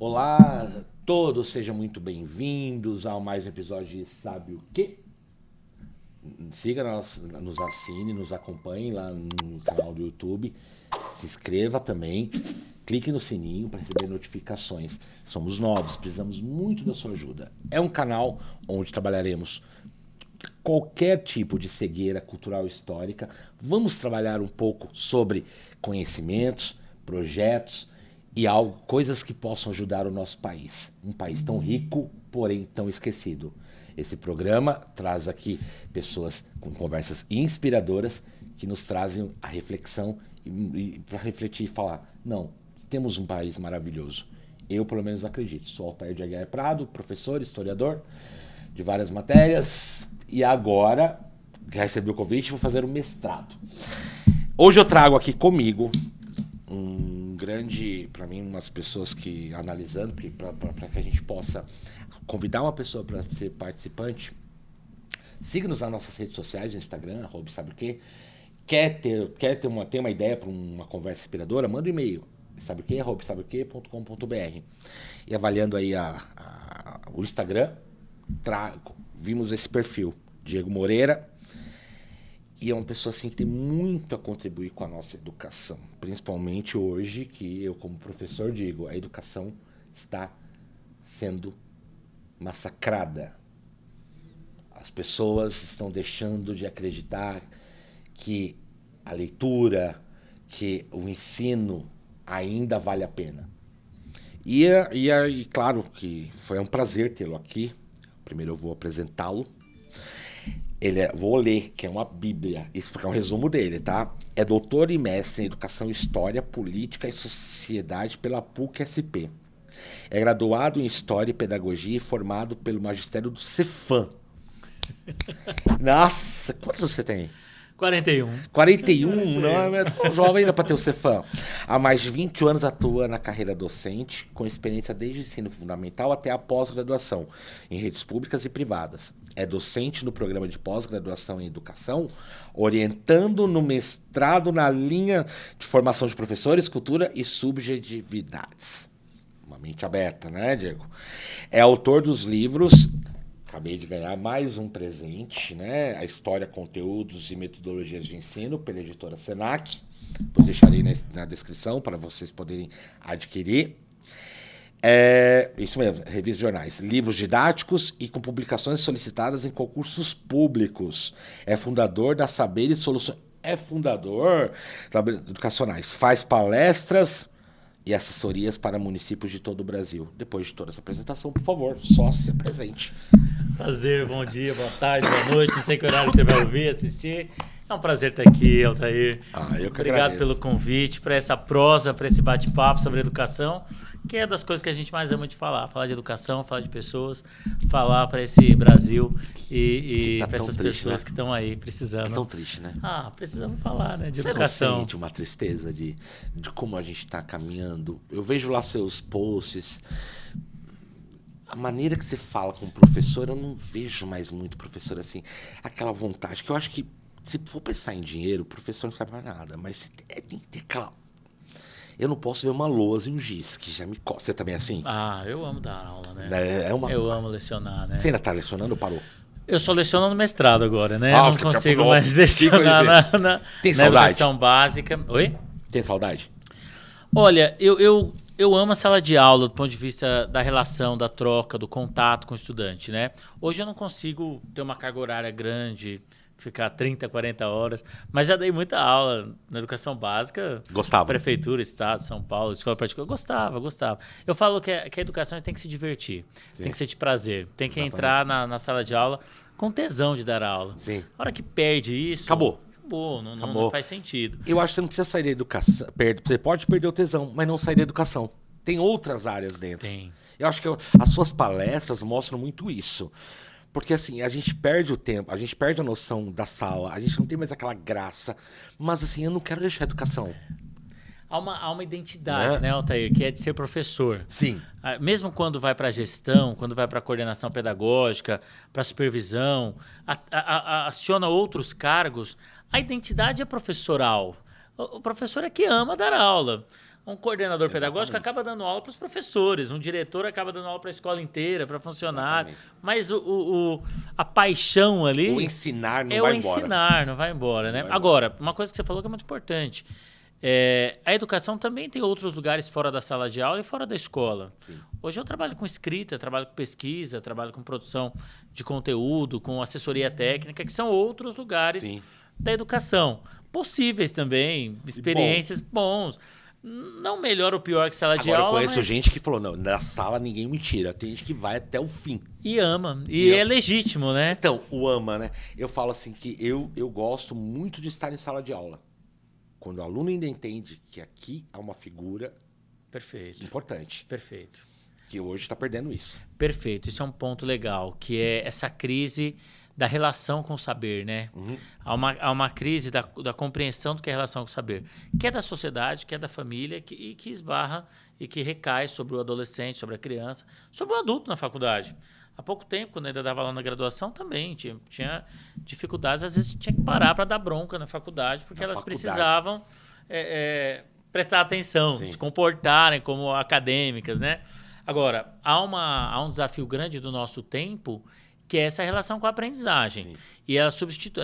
Olá, todos sejam muito bem-vindos a mais um episódio de Sabe o Quê? Siga nos assine, nos acompanhe lá no canal do YouTube, se inscreva também, clique no sininho para receber notificações. Somos novos, precisamos muito da sua ajuda. É um canal onde trabalharemos qualquer tipo de cegueira cultural e histórica. Vamos trabalhar um pouco sobre conhecimentos, projetos e coisas que possam ajudar o nosso país. Um país tão rico, porém tão esquecido. Esse programa traz aqui pessoas com conversas inspiradoras que nos trazem a reflexão e para refletir e falar, não, temos um país maravilhoso. Eu, pelo menos, acredito. Sou Altair de Aguiar Prado, professor, historiador de várias matérias e agora, já recebi o convite, vou fazer um mestrado. Hoje eu trago aqui comigo um grande, para mim, umas pessoas que, analisando, para que a gente possa convidar uma pessoa para ser participante, siga-nos nas nossas redes sociais, no Instagram, @sabe o quê. Quer ter uma ideia para uma conversa inspiradora? Manda um e-mail, sabeoquê@sabeoquê.com.br. E avaliando aí o Instagram, vimos esse perfil, Diego Moreira, e é uma pessoa assim que tem muito a contribuir com a nossa educação, principalmente hoje que eu como professor digo, a educação está sendo massacrada. As pessoas estão deixando de acreditar que a leitura, que o ensino ainda vale a pena. E claro que foi um prazer tê-lo aqui. Primeiro eu vou apresentá-lo. Vou ler, que é uma bíblia, isso porque é um resumo dele, tá? É doutor e mestre em Educação, História, Política e Sociedade pela PUC-SP. É graduado em História e Pedagogia e formado pelo magistério do Cefam. Nossa, quantos você tem? 41. 41? Não, é tão jovem ainda para ter o Cefam. Há mais de 20 anos atua na carreira docente, com experiência desde o ensino fundamental até a pós-graduação, em redes públicas e privadas. É docente no programa de pós-graduação em educação, orientando no mestrado na linha de formação de professores, cultura e subjetividades. Uma mente aberta, né, Diego? É autor dos livros... Acabei de ganhar mais um presente, né? A História, Conteúdos e Metodologias de Ensino, pela editora Senac. Depois deixarei na descrição para vocês poderem adquirir. Isso mesmo, revistas de jornais. Livros didáticos e com publicações solicitadas em concursos públicos. É fundador da Saber e Soluções. É fundador educacionais. Faz palestras e assessorias para municípios de todo o Brasil. Depois de toda essa apresentação, por favor, só se apresente. Prazer, bom dia, boa tarde, boa noite. Não sei que horário você vai ouvir, assistir. É um prazer estar aqui, Altair. Eu que Obrigado agradeço pelo convite, para essa prosa, para esse bate-papo sobre educação, que é das coisas que a gente mais ama de falar. Falar de educação, falar de pessoas, falar para esse Brasil e para essas triste, pessoas, né? que estão aí precisando. É tão triste, né? Precisamos falar, né, de Você educação. não sente uma tristeza de como a gente está caminhando? Eu vejo lá seus posts. A maneira que você fala com o professor, eu não vejo mais muito professor assim. Aquela vontade, que eu acho que, se for pensar em dinheiro, o professor não sabe mais nada. Mas tem que ter aquela... Eu não posso ver uma lousa e um giz, que já me costa. Você também é assim? Eu amo dar aula, né? Eu amo lecionar, né? Você ainda está lecionando ou parou? Eu só leciono no mestrado agora, né? Não consigo mais lecionar na educação básica. Oi? Tem saudade? Olha, eu amo a sala de aula do ponto de vista da relação, da troca, do contato com o estudante, né? Hoje eu não consigo ter uma carga horária grande, ficar 30, 40 horas, mas já dei muita aula na educação básica. Gostava? Prefeitura, Estado, São Paulo, escola particular. Gostava. Eu falo que a educação tem que se divertir, Sim. Tem que ser de prazer, tem que entrar na sala de aula com tesão de dar aula. Sim. A hora que perde isso... Acabou. Não faz sentido. Eu acho que você não precisa sair da educação. Você pode perder o tesão, mas não sair da educação. Tem outras áreas dentro. Tem. Eu acho que as suas palestras mostram muito isso. Porque assim, a gente perde o tempo, a gente perde a noção da sala, a gente não tem mais aquela graça. Mas assim, eu não quero deixar a educação. Há uma identidade, né, Altair, que é de ser professor. Sim. Mesmo quando vai para a gestão, quando vai para a coordenação pedagógica, para a supervisão, aciona outros cargos, a identidade é professoral. O professor é que ama dar aula. Um coordenador pedagógico Exatamente. acaba dando aula para os professores, um diretor acaba dando aula para a escola inteira, para funcionário. Exatamente. Mas a paixão ali... O ensinar não é vai o embora. ensinar, não vai embora, né? Não vai Agora, uma coisa que você falou que é muito importante. A educação também tem outros lugares fora da sala de aula e fora da escola. Sim. Hoje eu trabalho com escrita, trabalho com pesquisa, trabalho com produção de conteúdo, com assessoria técnica, que são outros lugares Sim. da educação. Possíveis também, experiências bons. Não melhor ou pior que sala de Agora, aula, eu conheço mas... gente que falou, não, na sala ninguém me tira. Tem gente que vai até o fim. E ama. E é legítimo, né? Então, o ama, né? Eu falo assim que eu gosto muito de estar em sala de aula. Quando o aluno ainda entende que aqui há uma figura Perfeito. importante. Perfeito. Que hoje está perdendo isso. Perfeito. Isso é um ponto legal, que é essa crise da relação com o saber, né? Há uma crise da compreensão do que é a relação com o saber, que é da sociedade, que é da família, e que esbarra e que recai sobre o adolescente, sobre a criança, sobre o adulto na faculdade. Há pouco tempo, quando eu ainda dava aula na graduação, também tinha dificuldades, às vezes tinha que parar para dar bronca na faculdade, porque elas precisavam prestar atenção, Sim. se comportarem como acadêmicas, né? Agora, há um desafio grande do nosso tempo, que é essa relação com a aprendizagem. Sim. E as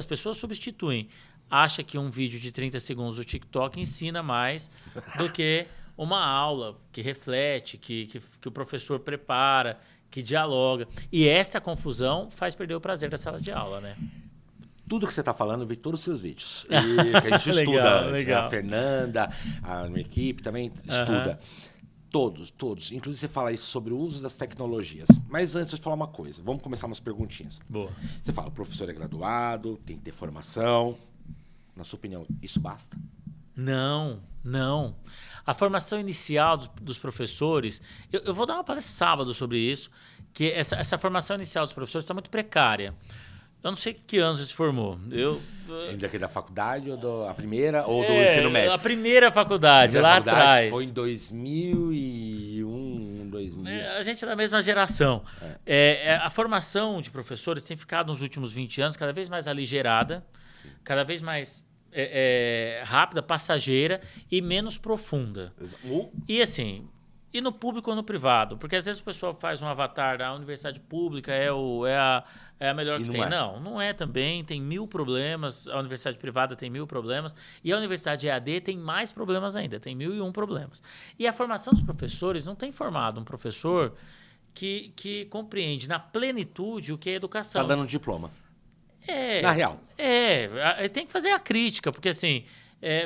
pessoas substituem. Acha que um vídeo de 30 segundos do TikTok ensina mais do que uma aula que reflete, que o professor prepara, que dialoga. E essa confusão faz perder o prazer da sala de aula, né? Tudo que você está falando, eu vi todos os seus vídeos. E que a gente estuda antes, legal. Né? A Fernanda, a minha equipe também estuda. Todos. Inclusive você fala isso sobre o uso das tecnologias. Mas antes eu te falar uma coisa. Vamos começar umas perguntinhas. Boa. Você fala, o professor é graduado, tem que ter formação. Na sua opinião, isso basta? Não. A formação inicial dos professores... Eu vou dar uma palestra sábado sobre isso, que essa formação inicial dos professores está muito precária. Eu não sei que ano você se formou. Ainda aqui da faculdade, ou a primeira, ou do ensino médio? A primeira faculdade, lá atrás. Foi em 2001, 2000. A gente é da mesma geração. A formação de professores tem ficado nos últimos 20 anos cada vez mais aligerada, cada vez mais rápida, passageira e menos profunda. E assim... E no público ou no privado? Porque às vezes o pessoal faz um avatar da universidade pública, é a melhor que tem. Não é também, tem 1000 problemas, a universidade privada tem 1000 problemas, e a universidade EAD tem mais problemas ainda, tem 1001 problemas. E a formação dos professores não tem formado um professor que compreende na plenitude o que é educação. Está dando um diploma. Na real. Tem que fazer a crítica, porque assim...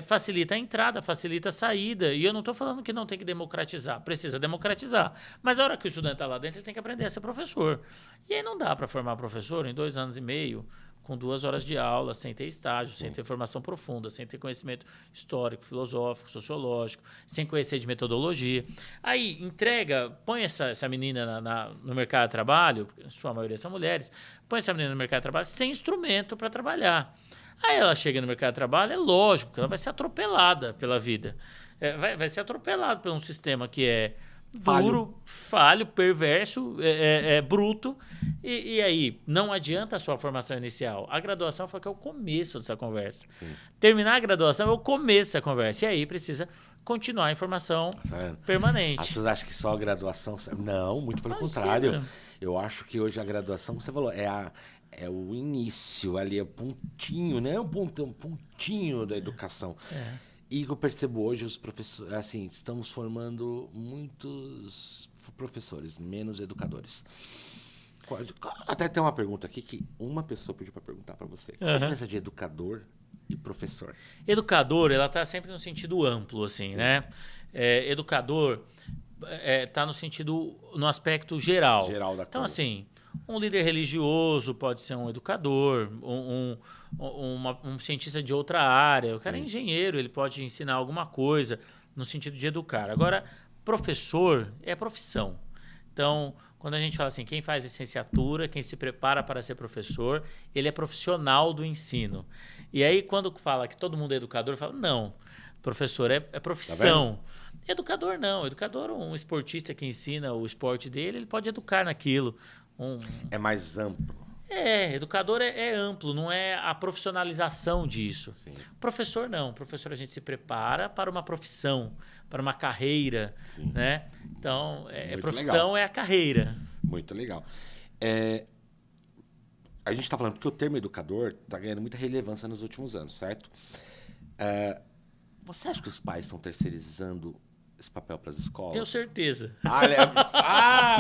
facilita a entrada, facilita a saída. E eu não estou falando que não tem que democratizar. Precisa democratizar. Mas a hora que o estudante está lá dentro, ele tem que aprender a ser professor. E aí não dá para formar professor em 2 anos e meio, com 2 horas de aula, sem ter estágio, sem ter formação profunda, sem ter conhecimento histórico, filosófico, sociológico, sem conhecer de metodologia. Aí põe essa menina no mercado de trabalho, porque sua maioria são mulheres, põe essa menina no mercado de trabalho sem instrumento para trabalhar. Aí ela chega no mercado de trabalho, é lógico que ela vai ser atropelada pela vida. Vai ser atropelada por um sistema que é duro, falho, perverso, bruto. E aí, não adianta a sua formação inicial. A graduação foi que é o começo dessa conversa. Sim. Terminar a graduação é o começo dessa conversa. E aí precisa continuar a informação permanente. As pessoas acham que só a graduação... Não, muito pelo contrário. Eu acho que hoje a graduação, como você falou, é o início ali, é o pontinho, né? Um pontinho da educação. E eu percebo hoje os professores, assim, estamos formando muitos professores, menos educadores. Até tem uma pergunta aqui que uma pessoa pediu para perguntar para você. Qual a diferença de educador e professor? Educador, ela está sempre no sentido amplo, assim, né? Educador está no aspecto geral. Geral da coisa. Então, assim... Um líder religioso pode ser um educador, um cientista de outra área. O cara é engenheiro, ele pode ensinar alguma coisa no sentido de educar. Agora, professor é profissão. Então, quando a gente fala assim, quem faz licenciatura, quem se prepara para ser professor, ele é profissional do ensino. E aí, quando fala que todo mundo é educador, fala, não, professor é profissão. Tá, educador não. Educador, um esportista que ensina o esporte dele, ele pode educar naquilo. É mais amplo. Educador é amplo, não é a profissionalização disso. Sim. Professor não. Professor a gente se prepara para uma profissão, para uma carreira, Sim. né? Então, profissão legal. é a carreira. Muito legal. A gente está falando porque o termo educador está ganhando muita relevância nos últimos anos, certo? Você acha que os pais estão terceirizando esse papel para as escolas? Tenho certeza.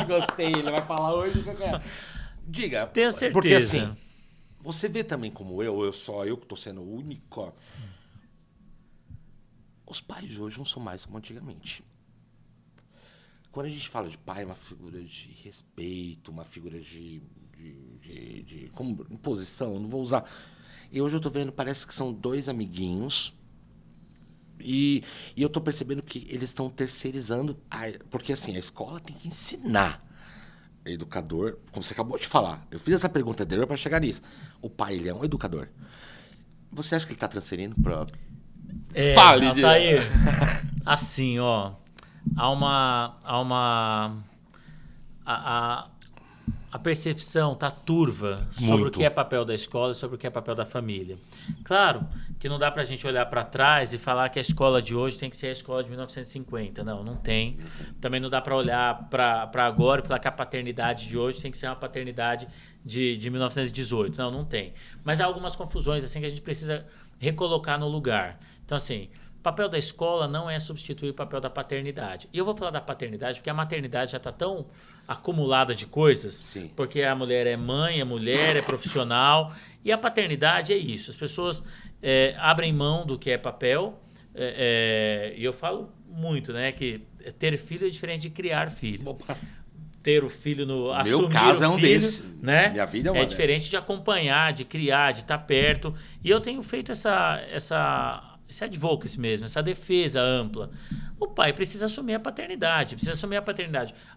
Gostei. Ele vai falar hoje. Diga. Tenho certeza. Porque assim, você vê também como eu que estou sendo o único. Os pais de hoje não são mais como antigamente. Quando a gente fala de pai, é uma figura de respeito, uma figura de como imposição, não vou usar. E hoje eu tô vendo, parece que são dois amiguinhos. E eu tô percebendo que eles estão terceirizando. Porque assim, a escola tem que ensinar. Educador, como você acabou de falar, eu fiz essa pergunta anterior para chegar nisso. O pai, ele é um educador. Você acha que ele está transferindo para... Fale, Altair. Assim, ó, a percepção tá turva sobre o que é papel da escola e sobre o que é papel da família. Claro que não dá pra gente olhar para trás e falar que a escola de hoje tem que ser a escola de 1950. Não tem. Também não dá para olhar para agora e falar que a paternidade de hoje tem que ser uma paternidade de 1918. Não tem. Mas há algumas confusões assim que a gente precisa recolocar no lugar. Então, assim, o papel da escola não é substituir o papel da paternidade. E eu vou falar da paternidade porque a maternidade já está tão acumulada de coisas. Sim. Porque a mulher é mãe, é mulher, é profissional. E a paternidade é isso. As pessoas abrem mão do que é papel. E eu falo muito, né? Que ter filho é diferente de criar filho. Opa. Ter o filho no... Meu caso é um filho, desse. Né? Minha vida é uma diferente de acompanhar, de criar, de estar perto. E eu tenho feito esse advocacy mesmo, essa defesa ampla. O pai precisa assumir a paternidade,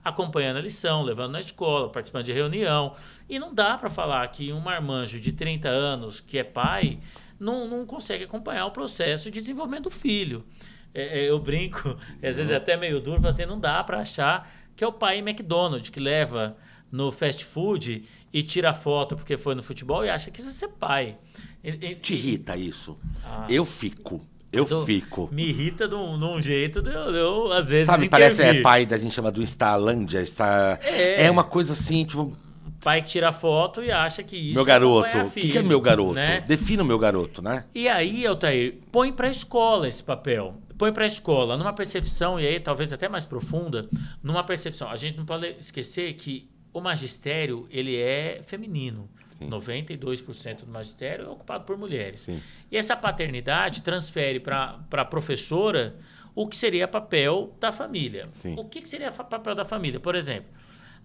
acompanhando a lição, levando na escola, participando de reunião. E não dá para falar que um marmanjo de 30 anos que é pai não consegue acompanhar o processo de desenvolvimento do filho. Eu brinco, às vezes é até meio duro, mas assim, não dá para achar que é o pai McDonald's que leva no fast food e tira foto porque foi no futebol e acha que isso é ser pai. Te irrita isso? Eu fico. Me irrita de um jeito de eu às vezes sabe, intervir. parece pai da gente chama do Instalândia. É uma coisa assim, tipo... Pai que tira foto e acha que isso meu garoto. O filho, que é meu garoto? Né? Defina o meu garoto, né? E aí, Altair, põe pra escola esse papel. Põe pra escola, numa percepção, e aí talvez até mais profunda, numa percepção. A gente não pode esquecer que o magistério, ele é feminino. Sim. 92% do magistério é ocupado por mulheres. Sim. E essa paternidade transfere para a professora o que seria papel da família. Sim. O que seria papel da família? Por exemplo,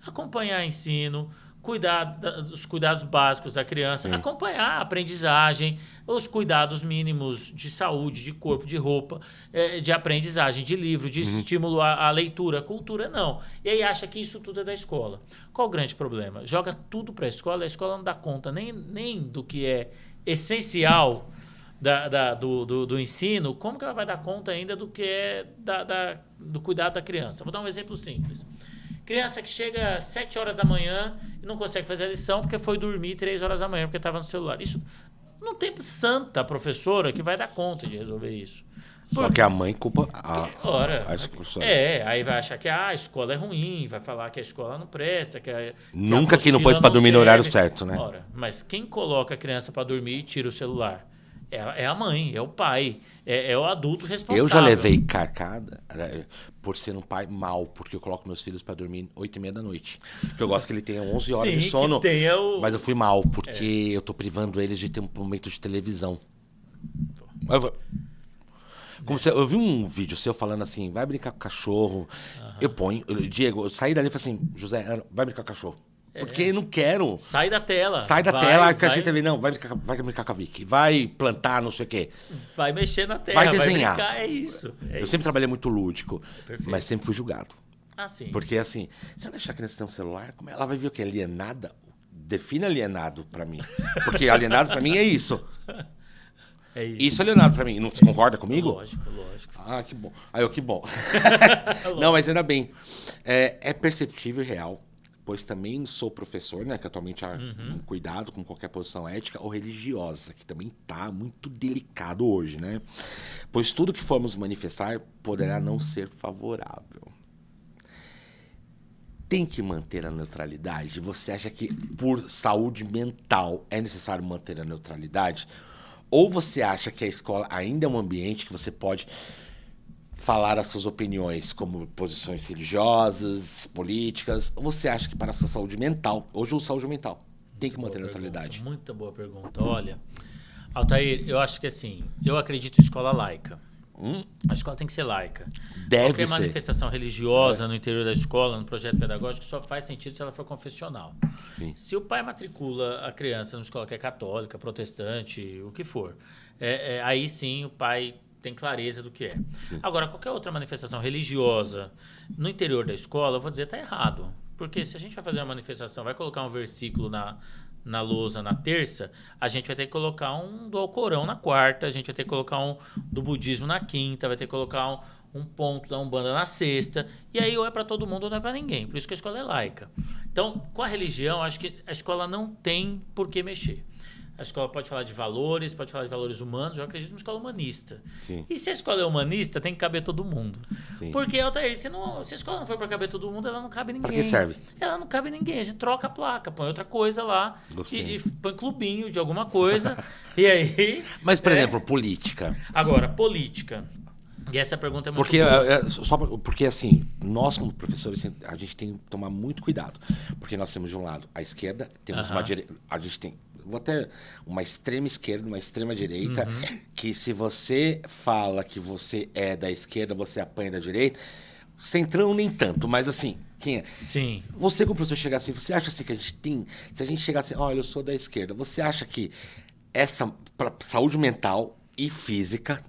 acompanhar ensino, cuidar dos cuidados básicos da criança, acompanhar a aprendizagem, os cuidados mínimos de saúde, de corpo, de roupa, de aprendizagem, de livro, de estímulo à leitura, à cultura, não. E aí acha que isso tudo é da escola. Qual o grande problema? Joga tudo para a escola não dá conta nem do que é essencial do ensino, como que ela vai dar conta ainda do que é do cuidado da criança? Vou dar um exemplo simples. Criança que chega às 7 horas da manhã e não consegue fazer a lição porque foi dormir 3 horas da manhã porque estava no celular. Isso não tem santa professora que vai dar conta de resolver isso. Só que a mãe culpa a escola. Aí vai achar que a escola é ruim, vai falar que a escola não presta, nunca que não pôs para dormir no horário certo, né? Mas quem coloca a criança para dormir e tira o celular? É a mãe, é o pai, é o adulto responsável. Eu já levei carcada por ser um pai mau, porque eu coloco meus filhos para dormir 8h30 da noite. Porque eu gosto que ele tenha 11 horas de sono. Mas eu fui mal, porque eu tô privando eles de ter um momento de televisão. Eu vi um vídeo seu falando assim, vai brincar com o cachorro. Eu ponho, Diego, eu saí dali e falei assim, José, vai brincar com o cachorro. Porque eu não quero. Sai da tela. Que a gente também não, vai brincar com a Vicky. Vai plantar, não sei o quê. Vai mexer na tela, vai desenhar. Vai brincar, é isso. Eu sempre trabalhei muito lúdico, Perfeito. Mas sempre fui julgado. Sim. Porque assim, se eu deixar a criança ter um celular, como ela vai ver o que é alienada? Defina alienado pra mim. Porque alienado pra mim é isso. É isso. Isso é alienado pra mim. Não você concorda comigo? Lógico. Que bom. Que bom. Não, mas ainda bem. É perceptível e real. pois também sou professor, né, que atualmente há um cuidado com qualquer posição ética ou religiosa, que também está muito delicado hoje, né? Pois tudo que formos manifestar poderá não ser favorável. Tem que manter a neutralidade? Você acha que por saúde mental é necessário manter a neutralidade? Ou você acha que a escola ainda é um ambiente que você pode falar as suas opiniões como posições religiosas, políticas? Ou você acha que para a sua saúde mental, hoje o saúde mental, tem que manter a neutralidade? Muita boa pergunta. Olha, Altair, eu acho que assim, eu acredito em escola laica. A escola tem que ser laica. Qualquer manifestação religiosa no interior da escola, no projeto pedagógico, só faz sentido se ela for confessional. Sim. Se o pai matricula a criança numa escola que é católica, protestante, o que for, aí sim o pai tem clareza do que é. Sim. Agora, qualquer outra manifestação religiosa no interior da escola, eu vou dizer, está errado. Porque se a gente vai fazer uma manifestação, vai colocar um versículo na lousa na terça, a gente vai ter que colocar um do Alcorão na quarta, a gente vai ter que colocar um do budismo na quinta, vai ter que colocar um ponto da Umbanda na sexta, e aí ou é para todo mundo ou não é para ninguém. Por isso que a escola é laica. Então, com a religião, acho que a escola não tem por que mexer. A escola pode falar de valores, pode falar de valores humanos. Eu acredito numa escola humanista. Sim. E se a escola é humanista, tem que caber todo mundo. Sim. Porque, Altair, se a escola não for para caber todo mundo, ela não cabe ninguém. Para que serve? Ela não cabe ninguém. A gente troca a placa, põe outra coisa lá e põe clubinho de alguma coisa. E aí... Mas, por exemplo, política. Agora, política. E essa pergunta é muito boa. Porque, assim, nós como professores, a gente tem que tomar muito cuidado. Porque nós temos, de um lado, a esquerda, temos uma direita... A gente tem... Vou até uma extrema esquerda, uma extrema direita, que se você fala que você é da esquerda, você apanha da direita. Centrão nem tanto, mas assim, quem é? Sim. Você como professor chegar assim, você acha assim que a gente tem... Se a gente chegar assim, olha, eu sou da esquerda, você acha que essa pra saúde mental e física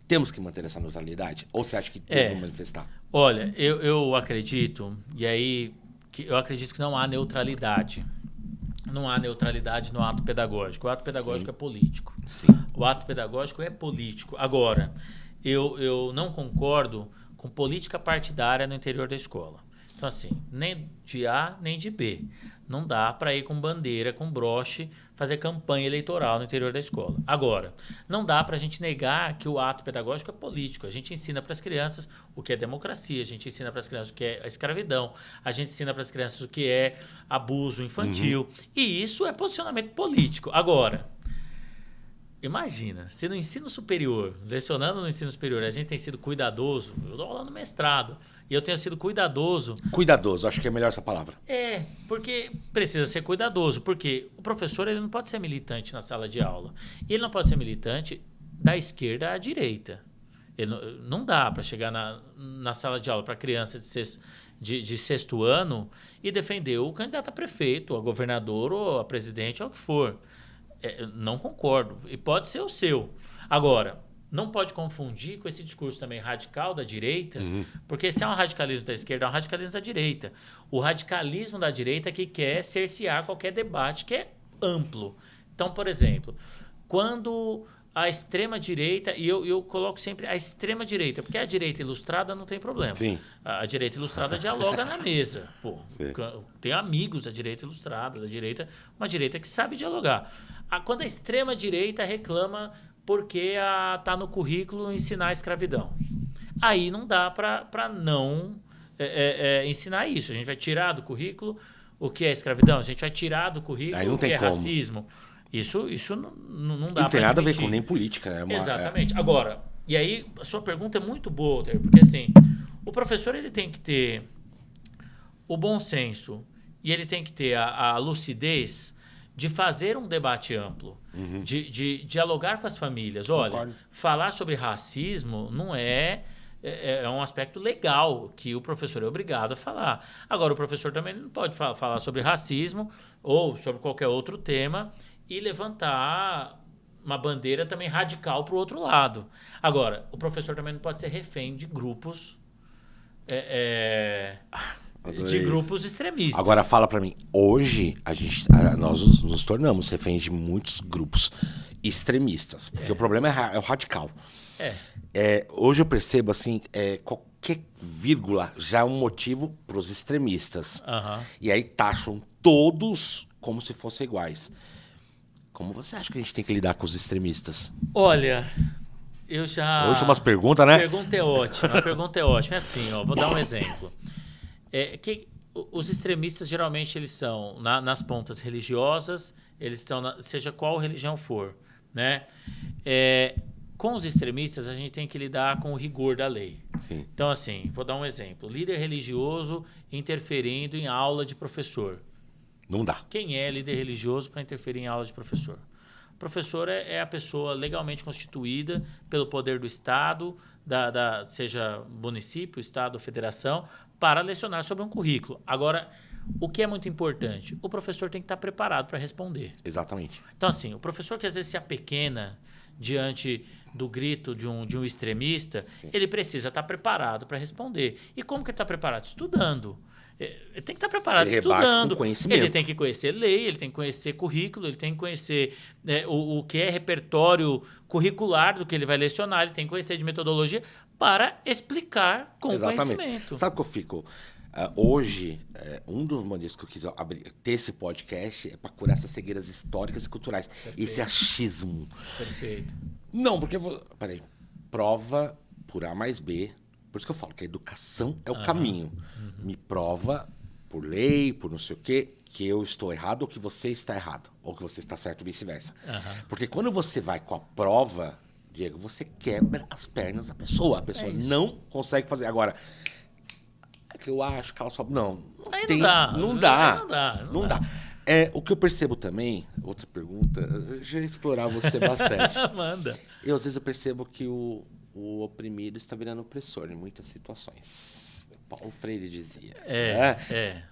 temos que manter essa neutralidade? Ou você acha que devemos manifestar? Olha, eu acredito, e aí eu acredito que não há neutralidade. Não há neutralidade no ato pedagógico. O ato pedagógico é político. Sim. O ato pedagógico é político. Agora, eu não concordo com política partidária no interior da escola. Então, assim, nem de A, nem de B. Não dá para ir com bandeira, com broche, fazer campanha eleitoral no interior da escola. Agora, não dá para a gente negar que o ato pedagógico é político. A gente ensina para as crianças o que é democracia, a gente ensina para as crianças o que é a escravidão, a gente ensina para as crianças o que é abuso infantil. E isso é posicionamento político. Agora, imagina, se no ensino superior, lecionando no ensino superior, a gente tem sido cuidadoso, eu dou aula no mestrado, e eu tenho sido cuidadoso. Cuidadoso, acho que é melhor essa palavra. Porque precisa ser cuidadoso, porque o professor ele não pode ser militante na sala de aula. E ele não pode ser militante da esquerda à direita. Ele não dá para chegar na sala de aula para criança de sexto ano e defender o candidato a prefeito, a governador, ou a presidente, ou o que for. Não concordo. E pode ser o seu. Agora, não pode confundir com esse discurso também radical da direita, porque se é um radicalismo da esquerda, é um radicalismo da direita. O radicalismo da direita é que quer cercear qualquer debate que é amplo. Então, por exemplo, quando a extrema-direita, e eu coloco sempre a extrema-direita, porque a direita ilustrada não tem problema. Sim. A direita ilustrada dialoga na mesa. Pô, tem amigos da direita ilustrada, da direita, uma direita que sabe dialogar. Quando a extrema-direita reclama porque está no currículo ensinar a escravidão. Aí não dá para não ensinar isso. A gente vai tirar do currículo o que é escravidão, a gente vai tirar do currículo o que é racismo. Isso não dá para Não tem nada a ver com nem política. Exatamente. Agora, e aí a sua pergunta é muito boa, porque assim, o professor ele tem que ter o bom senso e ele tem que ter a lucidez de fazer um debate amplo, de dialogar com as famílias. Olha, concordo. Falar sobre racismo não é um aspecto legal que o professor é obrigado a falar. Agora, o professor também não pode falar sobre racismo ou sobre qualquer outro tema e levantar uma bandeira também radical para o outro lado. Agora, o professor também não pode ser refém de grupos... de grupos extremistas. Agora fala pra mim, hoje nós nos tornamos reféns de muitos grupos extremistas, porque o problema é o radical. Hoje eu percebo assim, qualquer vírgula já é um motivo para os extremistas. Aham. E aí taxam todos como se fossem iguais. Como você acha que a gente tem que lidar com os extremistas? Olha, eu já... Hoje umas perguntas, né? A pergunta é ótima, a pergunta é ótima. É assim, ó, vou dar um exemplo. Os extremistas, geralmente, eles são nas pontas religiosas, eles estão, seja qual religião for, né? Com os extremistas, a gente tem que lidar com o rigor da lei. Sim. Então, assim, vou dar um exemplo. Líder religioso interferindo em aula de professor. Não dá. Quem é líder religioso para interferir em aula de professor? O professor é a pessoa legalmente constituída pelo poder do Estado, seja município, Estado ou federação, para lecionar sobre um currículo. Agora, o que é muito importante? O professor tem que estar preparado para responder. Exatamente. Então, assim, o professor que às vezes se apequena diante do grito de um extremista, sim, ele precisa estar preparado para responder. E como que ele está preparado? Estudando. Ele tem que estar preparado estudando. Com conhecimento. Ele tem que conhecer lei, ele tem que conhecer currículo, ele tem que conhecer o que é repertório curricular do que ele vai lecionar, ele tem que conhecer de metodologia para explicar com conhecimento. Sabe o que eu fico? Hoje, um dos motivos que eu quis ter esse podcast é para curar essas cegueiras históricas e culturais. Perfeito. Esse achismo. Perfeito. Não, porque... Peraí. Prova por A mais B. Por isso que eu falo que a educação é o caminho. Me prova, por lei, por não sei o quê, que eu estou errado ou que você está errado. Ou que você está certo, vice-versa. Porque quando você vai com a prova, Diego, você quebra as pernas da pessoa. A pessoa não consegue fazer. Agora, é que eu acho que ela só... Não dá. O que eu percebo também, outra pergunta, eu já ia explorar você bastante. Manda. Às vezes eu percebo que o oprimido está virando opressor em muitas situações. Paulo Freire dizia.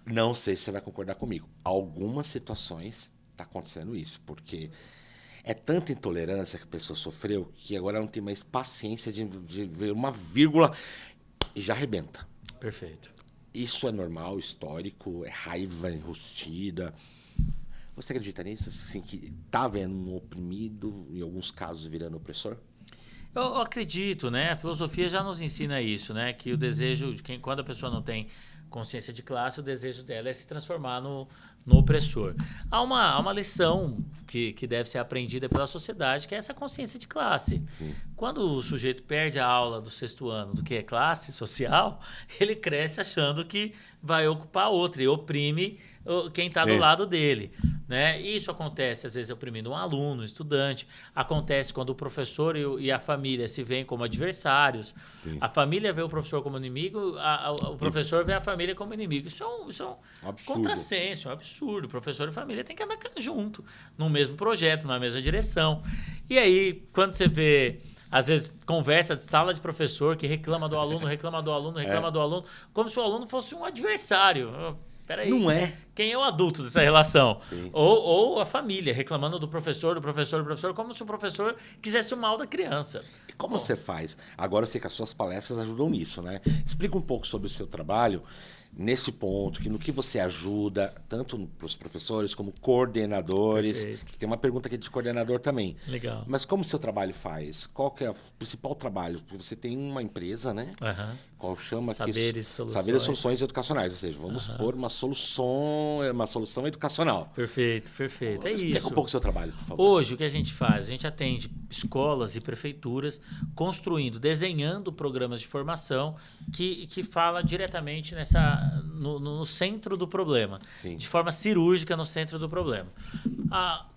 Não sei se você vai concordar comigo. Algumas situações está acontecendo isso, porque é tanta intolerância que a pessoa sofreu que agora ela não tem mais paciência de ver uma vírgula e já arrebenta. Perfeito. Isso é normal, histórico, é raiva enrustida. Você acredita nisso? Assim, que está vendo um oprimido, em alguns casos, virando opressor? Eu acredito, né? A filosofia já nos ensina isso, né? Que o desejo de quando a pessoa não tem consciência de classe, o desejo dela é se transformar no opressor. Há uma lição que deve ser aprendida pela sociedade, que é essa consciência de classe. Sim. Quando o sujeito perde a aula do 6º ano do que é classe social, ele cresce achando que vai ocupar outra e oprime quem está do lado dele. Né? Isso acontece, às vezes, oprimindo um aluno, um estudante. Acontece quando o professor e a família se veem como adversários. Sim. A família vê o professor como inimigo, o professor vê a família como inimigo. Isso é um contrassenso, é um absurdo. O professor e a família têm que andar junto, no mesmo projeto, na mesma direção. E aí, quando você vê... Às vezes, conversa de sala de professor que reclama do aluno, como se o aluno fosse um adversário. Peraí. Não é. Quem é o adulto dessa relação? Sim. Ou a família, reclamando do professor, como se o professor quisesse o mal da criança. E como você faz? Agora eu sei que as suas palestras ajudam nisso, né? Explica um pouco sobre o seu trabalho nesse ponto, no que você ajuda, tanto para os professores como coordenadores. Que tem uma pergunta aqui de coordenador também. Legal. Mas como o seu trabalho faz? Qual que é o principal trabalho? Porque você tem uma empresa, né? Qual chama Saberes e Soluções Educacionais. Ou seja, vamos pôr uma solução educacional. Perfeito. É isso. Explica um pouco o seu trabalho, por favor. Hoje, o que a gente faz? A gente atende escolas e prefeituras desenhando programas de formação que fala diretamente no centro do problema. Sim. De forma cirúrgica no centro do problema.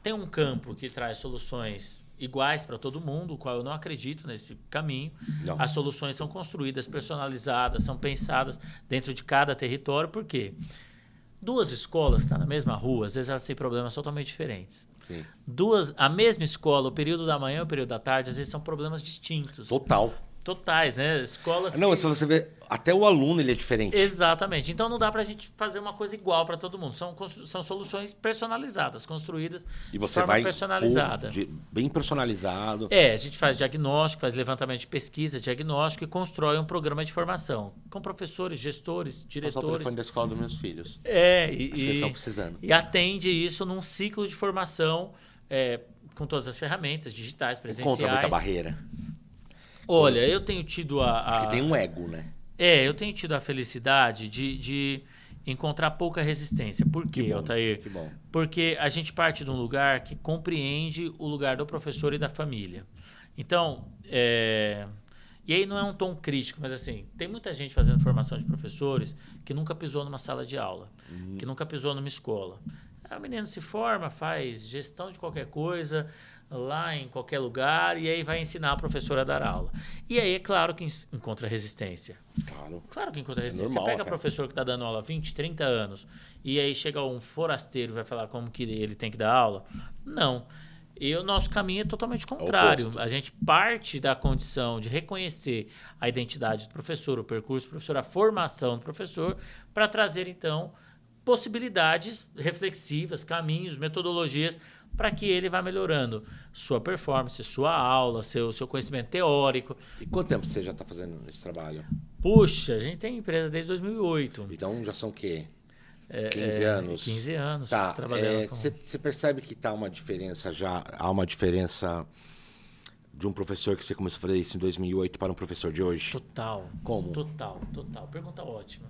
Tem um campo que traz soluções iguais para todo mundo, o qual eu não acredito nesse caminho. Não. As soluções são construídas, personalizadas, são pensadas dentro de cada território. Por quê? Duas escolas que estão na mesma rua, às vezes elas têm problemas totalmente diferentes. Sim. A mesma escola, o período da manhã e o período da tarde, às vezes são problemas distintos. Totais, né? Escolas se você vê, até o aluno ele é diferente. Exatamente. Então não dá pra gente fazer uma coisa igual para todo mundo. São soluções personalizadas, construídas de forma personalizada. Bem personalizado. A gente faz diagnóstico, faz levantamento de pesquisa, diagnóstico e constrói um programa de formação com professores, gestores, diretores. Passar o telefone da escola dos meus filhos. Eles estão precisando. E atende isso num ciclo de formação com todas as ferramentas digitais, presenciais. Contra muita barreira. Olha, eu tenho tido Porque tem um ego, né? Eu tenho tido a felicidade de encontrar pouca resistência. Por quê, Altair? Que bom. Porque a gente parte de um lugar que compreende o lugar do professor e da família. Então, e aí não é um tom crítico, mas assim, tem muita gente fazendo formação de professores que nunca pisou numa sala de aula, que nunca pisou numa escola. O menino se forma, faz gestão de qualquer coisa, lá em qualquer lugar, e aí vai ensinar a professora a dar aula. E aí é claro que encontra resistência. Claro que encontra resistência. Normal, você pega professor que está dando aula há 20, 30 anos, e aí chega um forasteiro e vai falar como que ele tem que dar aula? Não. E o nosso caminho é totalmente contrário. A gente parte da condição de reconhecer a identidade do professor, o percurso do professor, a formação do professor, para trazer, então, possibilidades reflexivas, caminhos, metodologias, para que ele vá melhorando sua performance, sua aula, seu conhecimento teórico. E quanto tempo você já está fazendo esse trabalho? Puxa, a gente tem empresa desde 2008. Então já são o quê? 15 anos? 15 anos tá, trabalhando. Você percebe que há uma diferença de um professor que você começou a fazer isso em 2008 para um professor de hoje? Total. Como? Total. Pergunta ótima.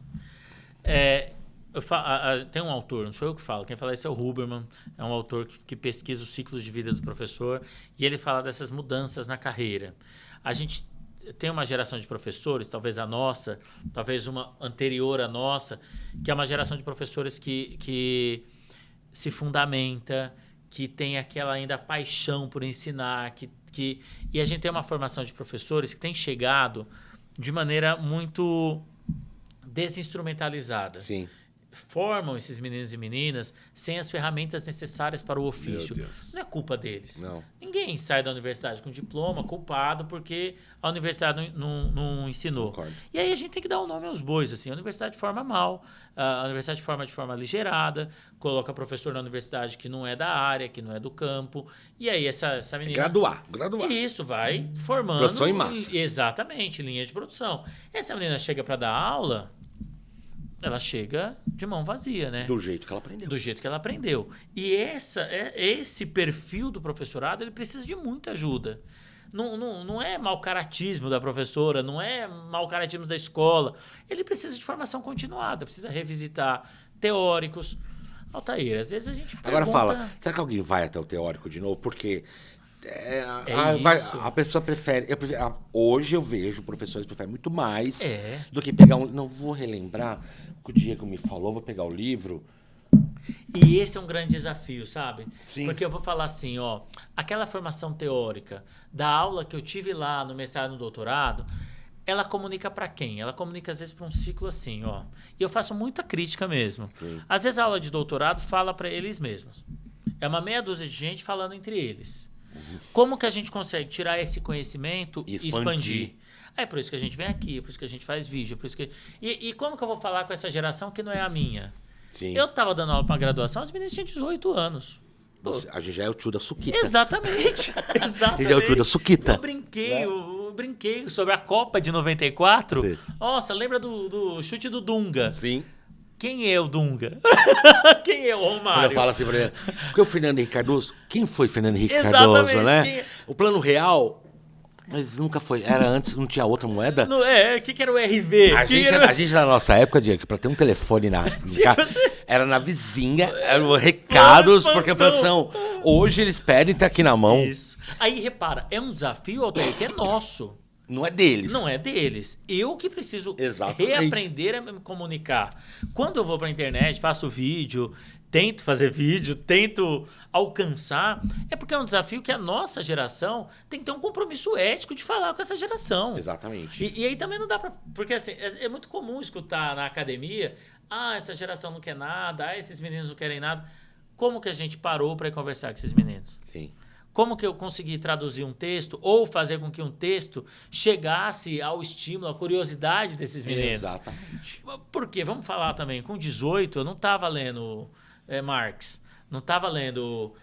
Tem um autor, não sou eu que falo, quem fala isso é o Huberman, é um autor que pesquisa os ciclos de vida do professor e ele fala dessas mudanças na carreira. A gente tem uma geração de professores, talvez a nossa, talvez uma anterior à nossa, que é uma geração de professores que se fundamenta, que tem aquela ainda paixão por ensinar, e a gente tem uma formação de professores que tem chegado de maneira muito desinstrumentalizada. Sim. Formam esses meninos e meninas sem as ferramentas necessárias para o ofício. Meu Deus. Não é culpa deles. Não. Ninguém sai da universidade com diploma culpado porque a universidade não ensinou. Concordo. E aí a gente tem que dar o nome aos bois. Assim. A universidade forma mal, a universidade forma de forma aligerada, coloca professor na universidade que não é da área, que não é do campo. E aí essa menina... Graduar. Isso, vai formando... Produção em massa. Exatamente, linha de produção. Essa menina chega para dar aula... Ela chega de mão vazia, né? Do jeito que ela aprendeu. Do jeito que ela aprendeu. E esse perfil do professorado, ele precisa de muita ajuda. Não é mau caratismo da professora, não é mau caratismo da escola. Ele precisa de formação continuada, precisa revisitar teóricos. Altair, às vezes a gente pergunta... Agora fala, será que alguém vai até o teórico de novo? Porque... a pessoa prefere, hoje eu vejo professores que preferem muito mais do que pegar não vou relembrar o que o Diego me falou, vou pegar o livro. E esse é um grande desafio, sabe? Sim. Porque eu vou falar assim, aquela formação teórica da aula que eu tive lá no mestrado e no doutorado, ela comunica para quem? Ela comunica às vezes para um ciclo assim, E eu faço muita crítica mesmo. Sim. Às vezes a aula de doutorado fala para eles mesmos. É uma meia dúzia de gente falando entre eles. Como que a gente consegue tirar esse conhecimento e expandir? É por isso que a gente vem aqui, é por isso que a gente faz vídeo, é por isso que... E como que eu vou falar com essa geração que não é a minha? Sim. Eu estava dando aula para graduação, as meninas tinham 18 anos. A gente já é o tio da Suquita. Exatamente. A gente é o tio da Suquita. Eu brinquei sobre a Copa de 94. Sim. Nossa, lembra do chute do Dunga? Sim. Quem é o Dunga? Quem é o Romário? Quando eu falo assim pra ele, porque o Fernando Henrique Cardoso, quem foi Fernando Henrique Exatamente, Cardoso, né? quem... O Plano Real, mas nunca foi, era antes, não tinha outra moeda? O que era o RV? A gente na nossa época, Diego, pra ter um telefone no carro, era na vizinha, eram recados, porque a inflação, hoje eles pedem, tá aqui na mão. Isso. Aí, repara, é um desafio, Altair, que é nosso. Não é deles. Não é deles. Eu que preciso Exatamente. reaprender a me comunicar. Quando eu vou pra internet, faço vídeo, tento fazer vídeo, tento alcançar, é porque é um desafio que a nossa geração tem que ter um compromisso ético de falar com essa geração. Exatamente. E aí também não dá pra... Porque assim, é muito comum escutar na academia, essa geração não quer nada, esses meninos não querem nada. Como que a gente parou para conversar com esses meninos? Sim. Como que eu consegui traduzir um texto ou fazer com que um texto chegasse ao estímulo, à curiosidade desses meninos? Exatamente. Porque, vamos falar também, com 18 eu não estava lendo Marx, não estava lendo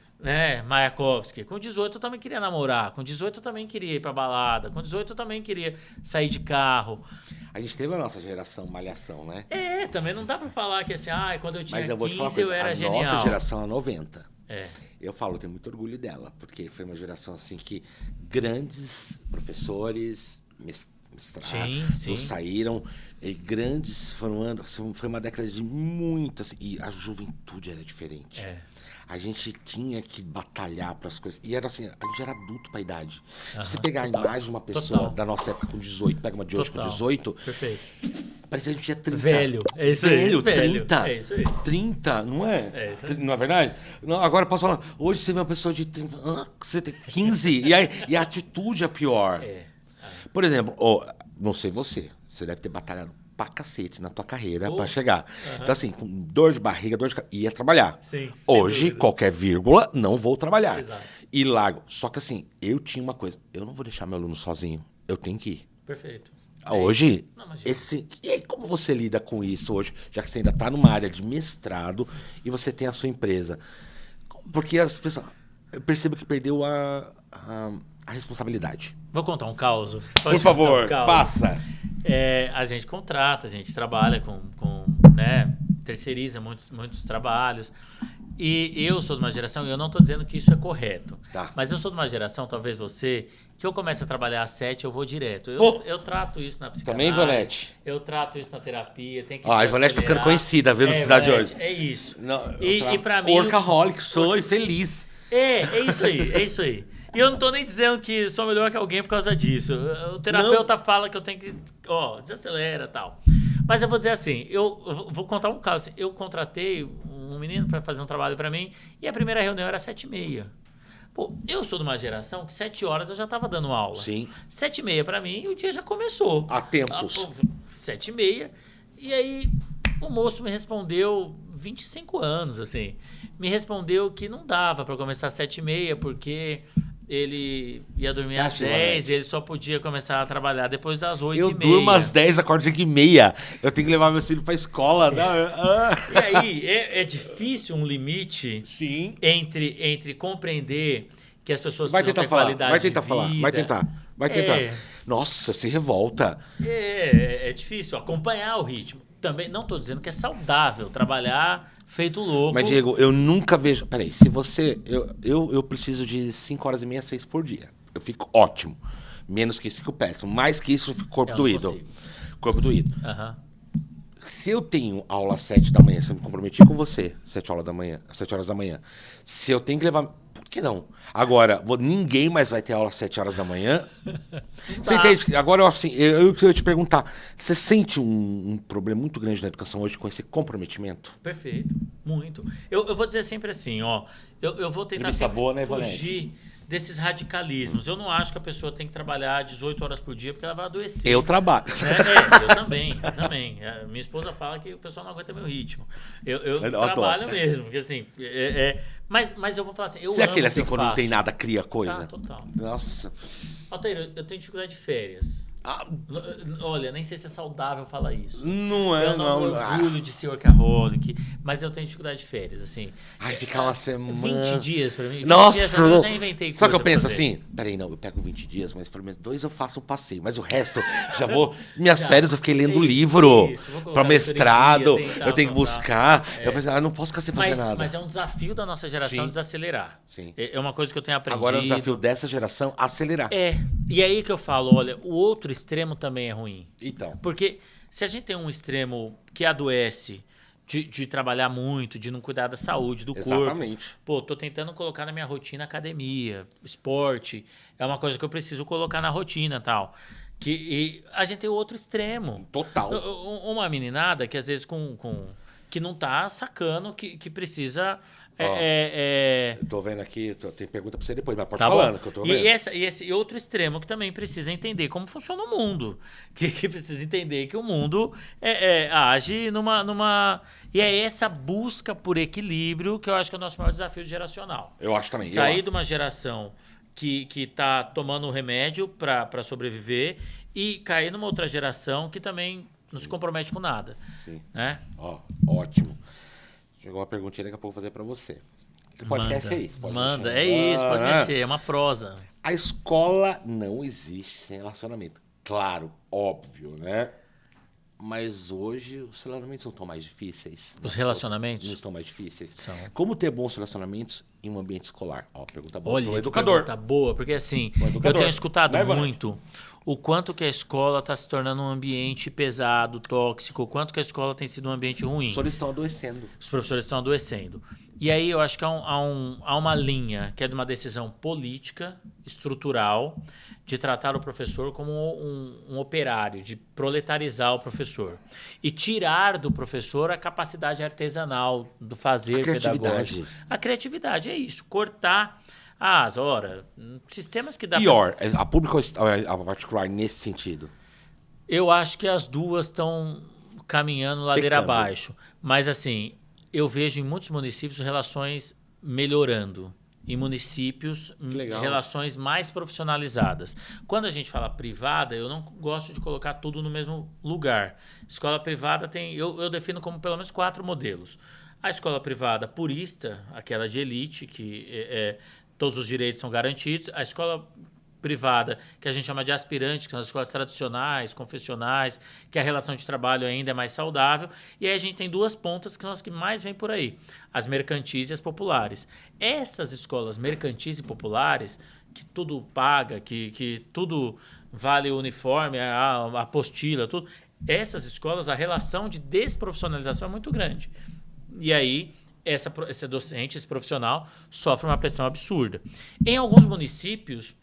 Mayakovsky. Com 18 eu também queria namorar, com 18 eu também queria ir pra balada, com 18 eu também queria sair de carro. A gente teve a nossa geração malhação, né? Também não dá pra falar que assim, quando eu tinha 15 eu era a genial. Nossa geração é 90. Eu falo, eu tenho muito orgulho dela, porque foi uma geração assim que grandes professores, administrar. Sim. Não saíram grandes, foi uma década de muitas, e a juventude era diferente. A gente tinha que batalhar para as coisas. E era assim, a gente era adulto para a idade. Se você pegar a imagem de uma pessoa da nossa época com 18, pega uma de hoje com 18, perfeito. parecia que a gente tinha 30. Velho, é isso aí. Velho, velho. 30. É isso aí. 30, não é? É isso aí. Não é verdade? Não, agora eu posso falar, hoje você vê uma pessoa de 30, você tem 15, e a atitude é pior. Por exemplo, não sei você deve ter batalhado pra cacete na tua carreira pra chegar. Então assim, com dor de barriga, ia trabalhar. Sim, hoje, qualquer vírgula, não vou trabalhar. Exato. E largo. Só que assim, eu tinha uma coisa, eu não vou deixar meu aluno sozinho, eu tenho que ir. Perfeito. Hoje, Não, e aí, como você lida com isso hoje, já que você ainda está numa área de mestrado e você tem a sua empresa? Porque as pessoas, eu percebo que perdeu a responsabilidade. Vou contar um caos. Por favor, faça. A gente contrata, a gente trabalha com terceiriza muitos trabalhos. E eu sou de uma geração, e eu não estou dizendo que isso é correto, mas eu sou de uma geração, talvez você, que eu começo a trabalhar às 7, eu vou direto. Eu trato isso na psicanálise. Também, Ivonete? Eu trato isso na terapia. Tem que a Ivonete está ficando conhecida, viu, no episódio de hoje. É isso. Não, e para mim... Workaholic, sou e feliz. É isso aí. E eu não tô nem dizendo que sou melhor que alguém por causa disso. O terapeuta fala que eu tenho que... desacelera e tal. Mas eu vou dizer assim, eu vou contar um caso. Eu contratei um menino para fazer um trabalho para mim e a primeira reunião era 7h30. Pô, eu sou de uma geração que 7 horas eu já estava dando aula. Sim. 7h30 para mim, o dia já começou. Há tempos. 7h30. E aí o moço me respondeu, 25 anos, assim. Me respondeu que não dava para começar às 7h30 porque... ele ia dormir às 10 e ele só podia começar a trabalhar depois das 8h30. Eu durmo às 10, acordo às 5h30. Eu tenho que levar meu filho pra escola. E aí, é difícil um limite Sim. entre compreender que as pessoas precisam ter qualidade de vida. Vai tentar. Nossa, se revolta. É difícil acompanhar o ritmo. Também não estou dizendo que é saudável trabalhar feito louco. Mas, Diego, eu nunca vejo... Peraí, se você... Eu preciso de 5h30, 6 por dia. Eu fico ótimo. Menos que isso, fico péssimo. Mais que isso, eu fico corpo doído. Corpo doído. Se eu tenho aula às 7 da manhã, se eu me comprometi com você, 7 horas da manhã, se eu tenho que levar... Por que não? Agora, ninguém mais vai ter aula às 7 horas da manhã. Você entende? Agora, assim, eu queria te perguntar, você sente um problema muito grande na educação hoje com esse comprometimento? Perfeito, muito. Eu vou dizer sempre assim, eu vou tentar fugir desses radicalismos. Eu não acho que a pessoa tem que trabalhar 18 horas por dia porque ela vai adoecer. Eu trabalho. Eu também. Minha esposa fala que o pessoal não aguenta meu ritmo. Eu trabalho mesmo, porque assim... Mas eu vou falar assim, eu amo é aquele o assim, que eu quando não faço. tem nada, cria coisa? Total. Nossa. Altair, eu tenho dificuldade de férias. Olha, nem sei se é saudável falar isso. Não é, eu não. Eu não orgulho de ser workaholic, mas eu tenho dificuldade de férias, assim. Ficar uma semana... 20 dias pra mim. Nossa! Eu já inventei coisa. Só que eu penso assim, peraí, não, eu pego 20 dias, mas pelo menos 2 eu faço um passeio, mas o resto já vou... Minhas férias eu fiquei lendo livro para mestrado, eu tenho que buscar. Eu falei, não posso ficar sem fazer nada. Mas é um desafio da nossa geração desacelerar. Sim. É uma coisa que eu tenho aprendido. Agora é um desafio dessa geração acelerar. E aí que eu falo, olha, o outro extremo também é ruim. Então. Porque se a gente tem um extremo que adoece de trabalhar muito, de não cuidar da saúde, do corpo. Pô, tô tentando colocar na minha rotina academia, esporte. É uma coisa que eu preciso colocar na rotina e tal. E a gente tem o outro extremo. Total. Uma meninada que às vezes que não tá sacando que precisa... Eu tô vendo aqui, tem pergunta pra você depois, mas pode falando que eu tô vendo. E esse outro extremo que também precisa entender como funciona o mundo. Que precisa entender que o mundo age numa... E é essa busca por equilíbrio que eu acho que é o nosso maior desafio geracional. Eu acho também. Sair de uma geração que tá tomando remédio para sobreviver e cair numa outra geração que também não se compromete com nada. Sim. Né? Ótimo. Chegou uma perguntinha que eu vou fazer pra você. Que podcast é isso? Pode mexer, é uma prosa. A escola não existe sem relacionamento. Claro, óbvio, né? Mas hoje os relacionamentos não estão mais difíceis. Os relacionamentos? Não estão mais difíceis. São. Como ter bons relacionamentos em um ambiente escolar? Ó, pergunta boa. Olha, Pro que educador. pergunta boa, porque assim, educador. eu tenho escutado Vai, vai. muito o quanto que a escola está se tornando um ambiente pesado, tóxico, o quanto que a escola tem sido um ambiente ruim. Os professores estão adoecendo. Os professores estão adoecendo. E aí eu acho que há uma linha que é de uma decisão política, estrutural, de tratar o professor como um operário, de proletarizar o professor. E tirar do professor a capacidade artesanal do fazer pedagógico. A criatividade, é isso. Cortar as horas, sistemas que dá Pior, a pública ou a particular nesse sentido? Eu acho que as duas estão caminhando ladeira abaixo. Mas assim, eu vejo em muitos municípios relações melhorando. Em municípios, relações mais profissionalizadas. Quando a gente fala privada, eu não gosto de colocar tudo no mesmo lugar. Escola privada tem, eu defino como pelo menos 4 modelos. A escola privada purista, aquela de elite, que todos os direitos são garantidos. A escola privada, que a gente chama de aspirante, que são as escolas tradicionais, confessionais, que a relação de trabalho ainda é mais saudável. E aí a gente tem 2 pontas que são as que mais vêm por aí, as mercantis e as populares. Essas escolas mercantis e populares, que tudo paga, que tudo vale o uniforme, a apostila, tudo, essas escolas, a relação de desprofissionalização é muito grande. E aí esse docente, esse profissional, sofre uma pressão absurda. Em alguns municípios,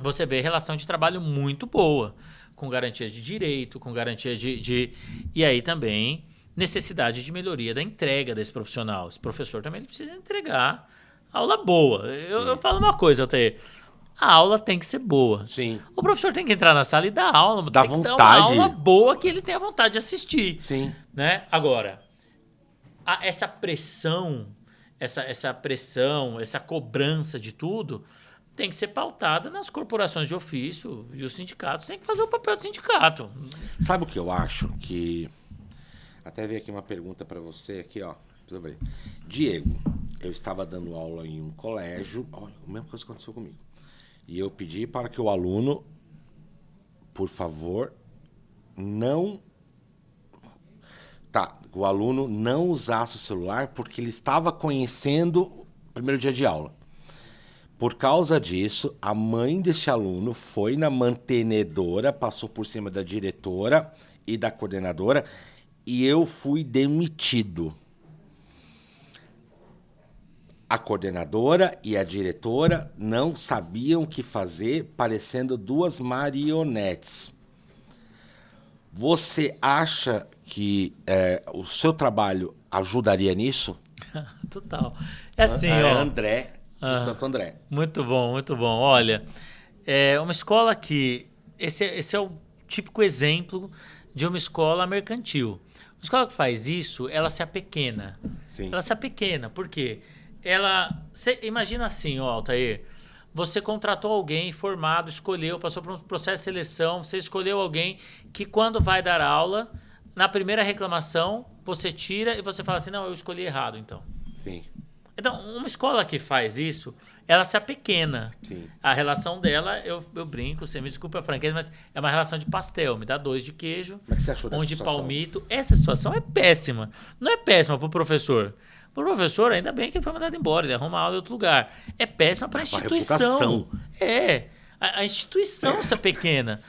você vê relação de trabalho muito boa, com garantias de direito, com garantia E aí também necessidade de melhoria da entrega desse profissional. Esse professor também precisa entregar aula boa. Eu falo uma coisa, Altair. A aula tem que ser boa. Sim. O professor tem que entrar na sala e dar aula. Dá tem vontade. Que dar uma aula boa que ele tenha vontade de assistir. Sim. Né? Agora, essa pressão, essa cobrança de tudo tem que ser pautada nas corporações de ofício e os sindicatos têm que fazer o papel do sindicato. Sabe o que eu acho? Que até veio aqui uma pergunta para você aqui, ó. Deixa eu ver. Diego, eu estava dando aula em um colégio, olha, a mesma coisa que aconteceu comigo. E eu pedi para que o aluno, por favor, o aluno não usasse o celular porque ele estava conhecendo o primeiro dia de aula. Por causa disso, a mãe desse aluno foi na mantenedora, passou por cima da diretora e da coordenadora e eu fui demitido. A coordenadora e a diretora não sabiam o que fazer, parecendo 2 marionetes. Você acha que o seu trabalho ajudaria nisso? Total. É assim, ó. André de Santo André. Muito bom, muito bom. Olha, é uma escola que... Esse é o típico exemplo de uma escola mercantil. Uma escola que faz isso, ela se apequena. Sim. Ela se apequena. Por quê? Imagina assim, ó, Altair. Você contratou alguém formado, escolheu, passou por um processo de seleção, você escolheu alguém que quando vai dar aula, na primeira reclamação, você tira e você fala assim, não, eu escolhi errado, então. Sim. Então, uma escola que faz isso, ela se apequena. Sim. A relação dela, eu brinco, você me desculpa a franqueza, mas é uma relação de pastel. Me dá 2 de queijo, Como é que você achou dessa de situação? palmito. Essa situação é péssima. Não é péssima para o professor. Para o professor, ainda bem que ele foi mandado embora, ele arruma aula em outro lugar. É péssima para a instituição. A instituição se apequena.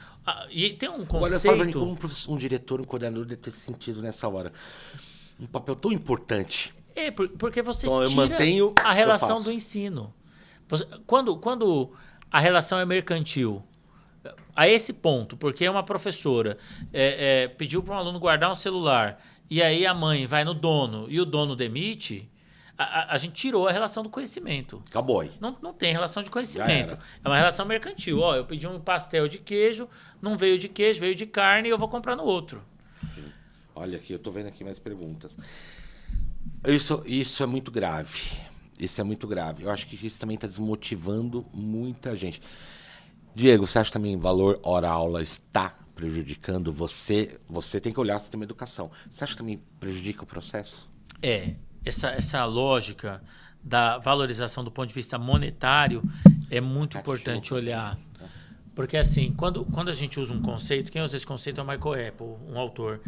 E tem um conceito... Agora, eu falo como um diretor, um coordenador deve ter sentido nessa hora. Um papel tão importante. Porque você então, tira a relação do ensino. Quando a relação é mercantil, a esse ponto, porque uma professora pediu para um aluno guardar um celular, e aí a mãe vai no dono e o dono demite, a gente tirou a relação do conhecimento. Acabou aí. Não tem relação de conhecimento. É uma relação mercantil. Ó, eu pedi um pastel de queijo, não veio de queijo, veio de carne e eu vou comprar no outro. Sim. Olha aqui, eu tô vendo aqui mais perguntas. Isso é muito grave. Isso é muito grave. Eu acho que isso também está desmotivando muita gente. Diego, você acha também que o valor hora-aula está prejudicando você? Você tem que olhar o sistema de educação. Você acha que também prejudica o processo? Essa lógica da valorização do ponto de vista monetário é muito importante olhar. Porque assim, quando a gente usa um conceito, quem usa esse conceito é o Michael Apple, um autor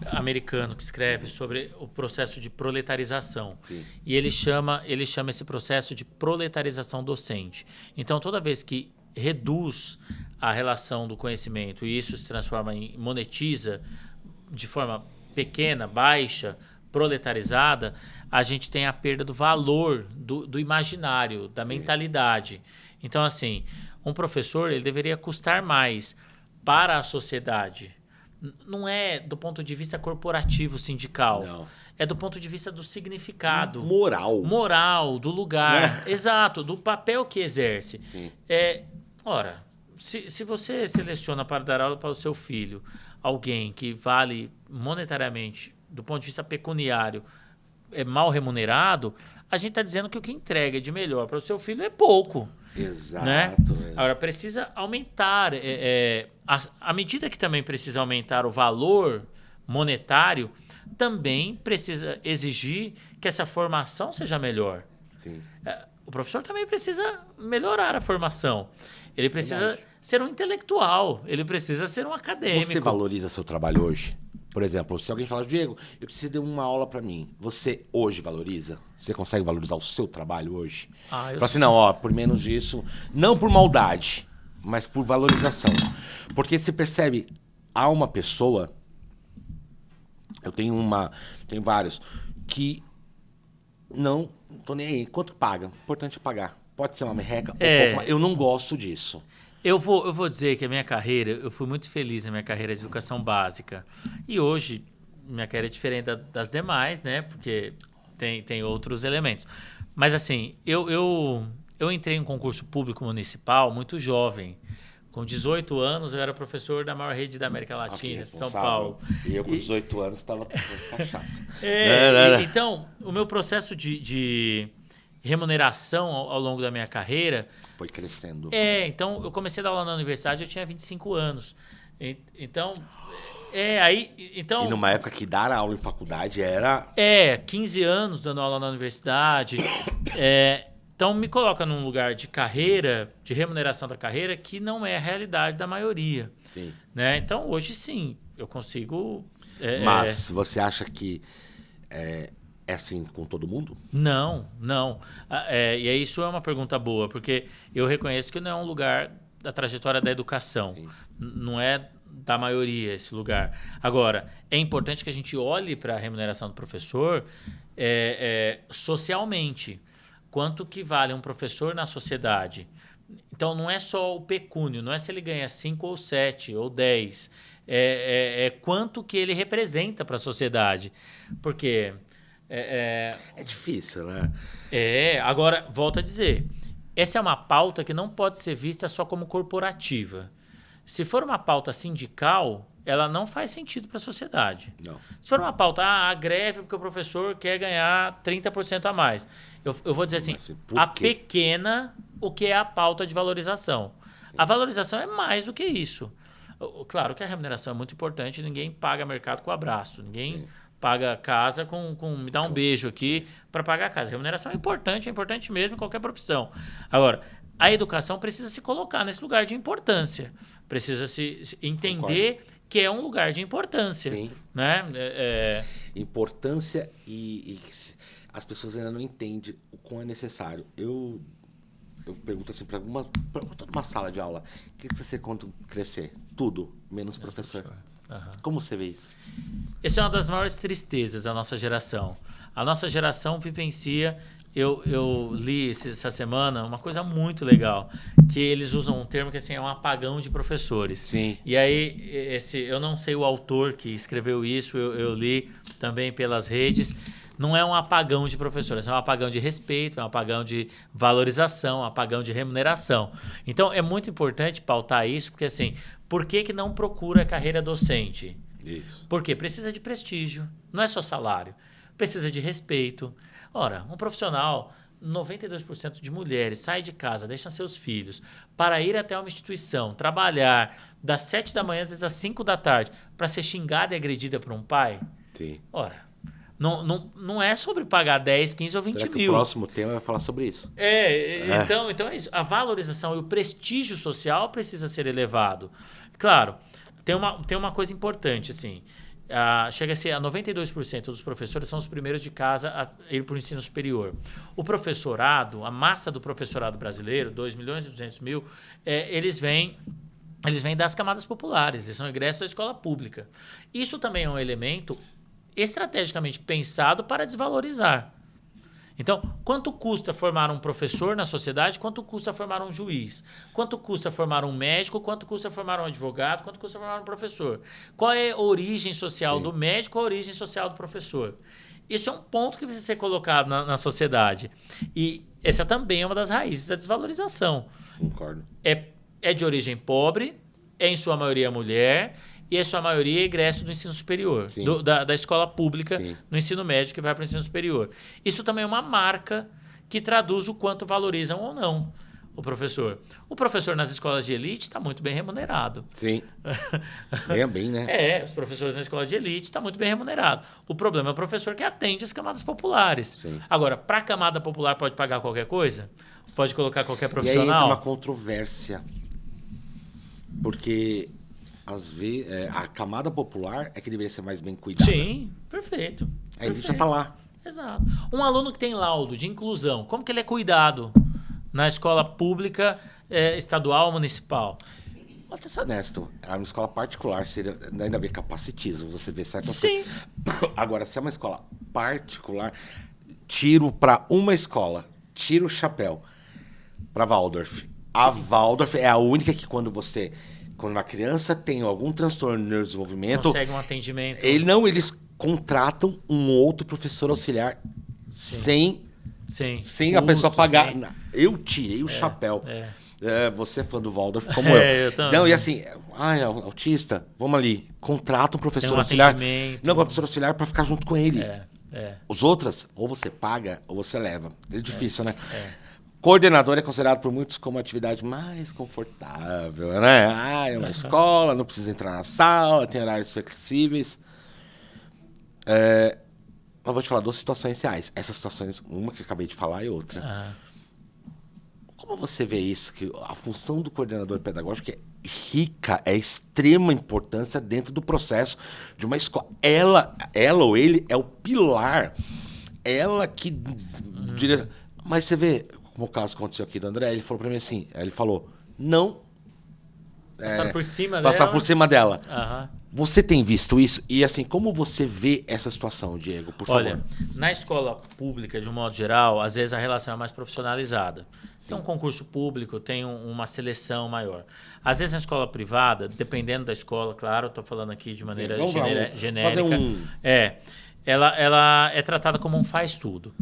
americano que escreve sobre o processo de proletarização. Sim. E ele chama esse processo de proletarização docente. Então, toda vez que reduz a relação do conhecimento e isso se transforma em monetiza de forma pequena, baixa, proletarizada, a gente tem a perda do valor do imaginário, da mentalidade. Então, assim, um professor ele deveria custar mais para a sociedade. Não é do ponto de vista corporativo, sindical. Não. É do ponto de vista do significado. Moral, do lugar. Exato, do papel que exerce. Sim. Ora, se você seleciona para dar aula para o seu filho alguém que vale monetariamente, do ponto de vista pecuniário, é mal remunerado, a gente está dizendo que o que entrega de melhor para o seu filho é pouco. Exato. Né? Agora, precisa aumentar. À medida que também precisa aumentar o valor monetário, também precisa exigir que essa formação seja melhor. Sim. O professor também precisa melhorar a formação. Ele precisa ser um intelectual, ele precisa ser um acadêmico. Você valoriza seu trabalho hoje? Por exemplo, se alguém falar, Diego, eu preciso de uma aula para mim. Você hoje valoriza? Você consegue valorizar o seu trabalho hoje? Fala assim, não, por menos disso, não por maldade, mas por valorização. Porque você percebe, há uma pessoa, eu tenho vários, que não tô nem aí. Quanto paga? Importante é pagar. Pode ser uma merreca ou pouco mais. Eu não gosto disso. Eu vou dizer que a minha carreira, eu fui muito feliz na minha carreira de educação básica. E hoje, minha carreira é diferente das demais, né? Porque tem outros elementos. Mas assim, eu entrei em um concurso público municipal muito jovem. Com 18 anos, eu era professor da maior rede da América Latina, de São Paulo. E eu com 18 anos estava com cachaça. Então, o meu processo de remuneração ao longo da minha carreira foi crescendo. Então eu comecei a dar aula na universidade, eu tinha 25 anos. Então, E numa época que dar aula em faculdade era 15 anos dando aula na universidade. Então me coloca num lugar de carreira, de remuneração da carreira, que não é a realidade da maioria. Sim. Né? Então, hoje sim, eu consigo... Mas você acha que é assim com todo mundo? Não. E aí isso é uma pergunta boa, porque eu reconheço que não é um lugar da trajetória da educação. Sim. Não é da maioria esse lugar. Agora, é importante que a gente olhe para a remuneração do professor socialmente. Quanto que vale um professor na sociedade? Então, não é só o pecúnio, não é se ele ganha 5 ou 7 ou 10. É quanto que ele representa para a sociedade. Porque... É difícil, né? Agora, volto a dizer, essa é uma pauta que não pode ser vista só como corporativa. Se for uma pauta sindical, ela não faz sentido para a sociedade. Não. Se for uma pauta, a greve porque o professor quer ganhar 30% a mais. Eu vou dizer assim, pequena o que é a pauta de valorização. A valorização é mais do que isso. Claro que a remuneração é muito importante, ninguém paga mercado com abraço, ninguém paga casa com me dá um beijo aqui para pagar a casa. A remuneração é importante mesmo em qualquer profissão. Agora, a educação precisa se colocar nesse lugar de importância. Precisa se entender que é um lugar de importância. Sim. Né? Importância e as pessoas ainda não entendem o quão é necessário. Eu pergunto assim para toda uma sala de aula, o que você quer crescer? Tudo, menos professor. Como você vê isso? Essa é uma das maiores tristezas da nossa geração. A nossa geração vivencia... Eu li essa semana uma coisa muito legal, que eles usam um termo que assim, é um apagão de professores. Sim. E aí, eu não sei o autor que escreveu isso, eu li também pelas redes. Não é um apagão de professores, é um apagão de respeito, é um apagão de valorização, um apagão de remuneração. Então, é muito importante pautar isso, porque assim, por que não procura carreira docente? Isso. Porque precisa de prestígio, não é só salário. Precisa de respeito. Ora, um profissional, 92% de mulheres sai de casa, deixam seus filhos para ir até uma instituição, trabalhar das 7 da manhã às vezes às 5 da tarde para ser xingada e agredida por um pai. Sim. Ora, Não é sobre pagar 10, 15 ou 20 Será que mil. o próximo tema vai falar sobre isso? Então é isso. A valorização e o prestígio social precisa ser elevado. Claro, tem uma coisa importante, assim. Chega a ser a 92% dos professores são os primeiros de casa a ir para o ensino superior. O professorado, a massa do professorado brasileiro, 2.200.000, eles vêm das camadas populares, eles são egressos da escola pública. Isso também é um elemento estrategicamente pensado para desvalorizar. Então, quanto custa formar um professor na sociedade? Quanto custa formar um juiz? Quanto custa formar um médico? Quanto custa formar um advogado? Quanto custa formar um professor? Qual é a origem social do médico? Qual a origem social do professor? Isso é um ponto que precisa ser colocado na sociedade. E essa também é uma das raízes da desvalorização. Concordo. É de origem pobre, é em sua maioria mulher, e em sua maioria egresso do ensino superior, da escola pública, no ensino médio, que vai para o ensino superior. Isso também é uma marca que traduz o quanto valorizam ou não o professor. O professor nas escolas de elite está muito bem remunerado. Sim. Ganha bem, né? Os professores na escola de elite estão muito bem remunerados. O problema é o professor que atende as camadas populares. Sim. Agora, para a camada popular pode pagar qualquer coisa? Pode colocar qualquer profissional? E aí entra uma controvérsia. Porque às vezes a camada popular é que deveria ser mais bem cuidada. Sim, perfeito. Aí ele já está lá. Exato. Um aluno que tem laudo de inclusão, como que ele é cuidado na escola pública, estadual, municipal? Vou até ser honesto, uma escola particular seria ainda bem capacitismo, você vê certas Sim. coisas. Agora, se é uma escola particular, tiro para uma escola, tiro o chapéu para Waldorf. A Waldorf é a única que quando uma criança tem algum transtorno no neurodesenvolvimento, consegue um atendimento. Eles contratam um outro professor auxiliar sem a pessoa pagar. Não, eu tirei o chapéu. Você é fã do Waldorf como eu. Não, e assim, autista, vamos ali, contrata um professor auxiliar. Não, um professor auxiliar para ficar junto com ele. Os outros, ou você paga ou você leva. É difícil, né? Coordenador é considerado por muitos como a atividade mais confortável, né? É uma escola, não precisa entrar na sala, tem horários flexíveis. Eu vou te falar duas situações reais. Essas situações, uma que eu acabei de falar e outra. Como você vê isso? Que a função do coordenador pedagógico é rica, é extrema importância dentro do processo de uma escola. Ela ou ele é o pilar. Ela que... Mas você vê... Como o caso que aconteceu aqui do André, ele falou pra mim assim, ele falou, não... Passar por cima dela. Passar por cima dela. Aham. Você tem visto isso? E assim, como você vê essa situação, Diego, por favor? Olha, na escola pública, de um modo geral, às vezes a relação é mais profissionalizada. Tem um concurso público, tem uma seleção maior. Às vezes na escola privada, dependendo da escola, claro, estou falando aqui de maneira genérica, ela é tratada como um faz-tudo.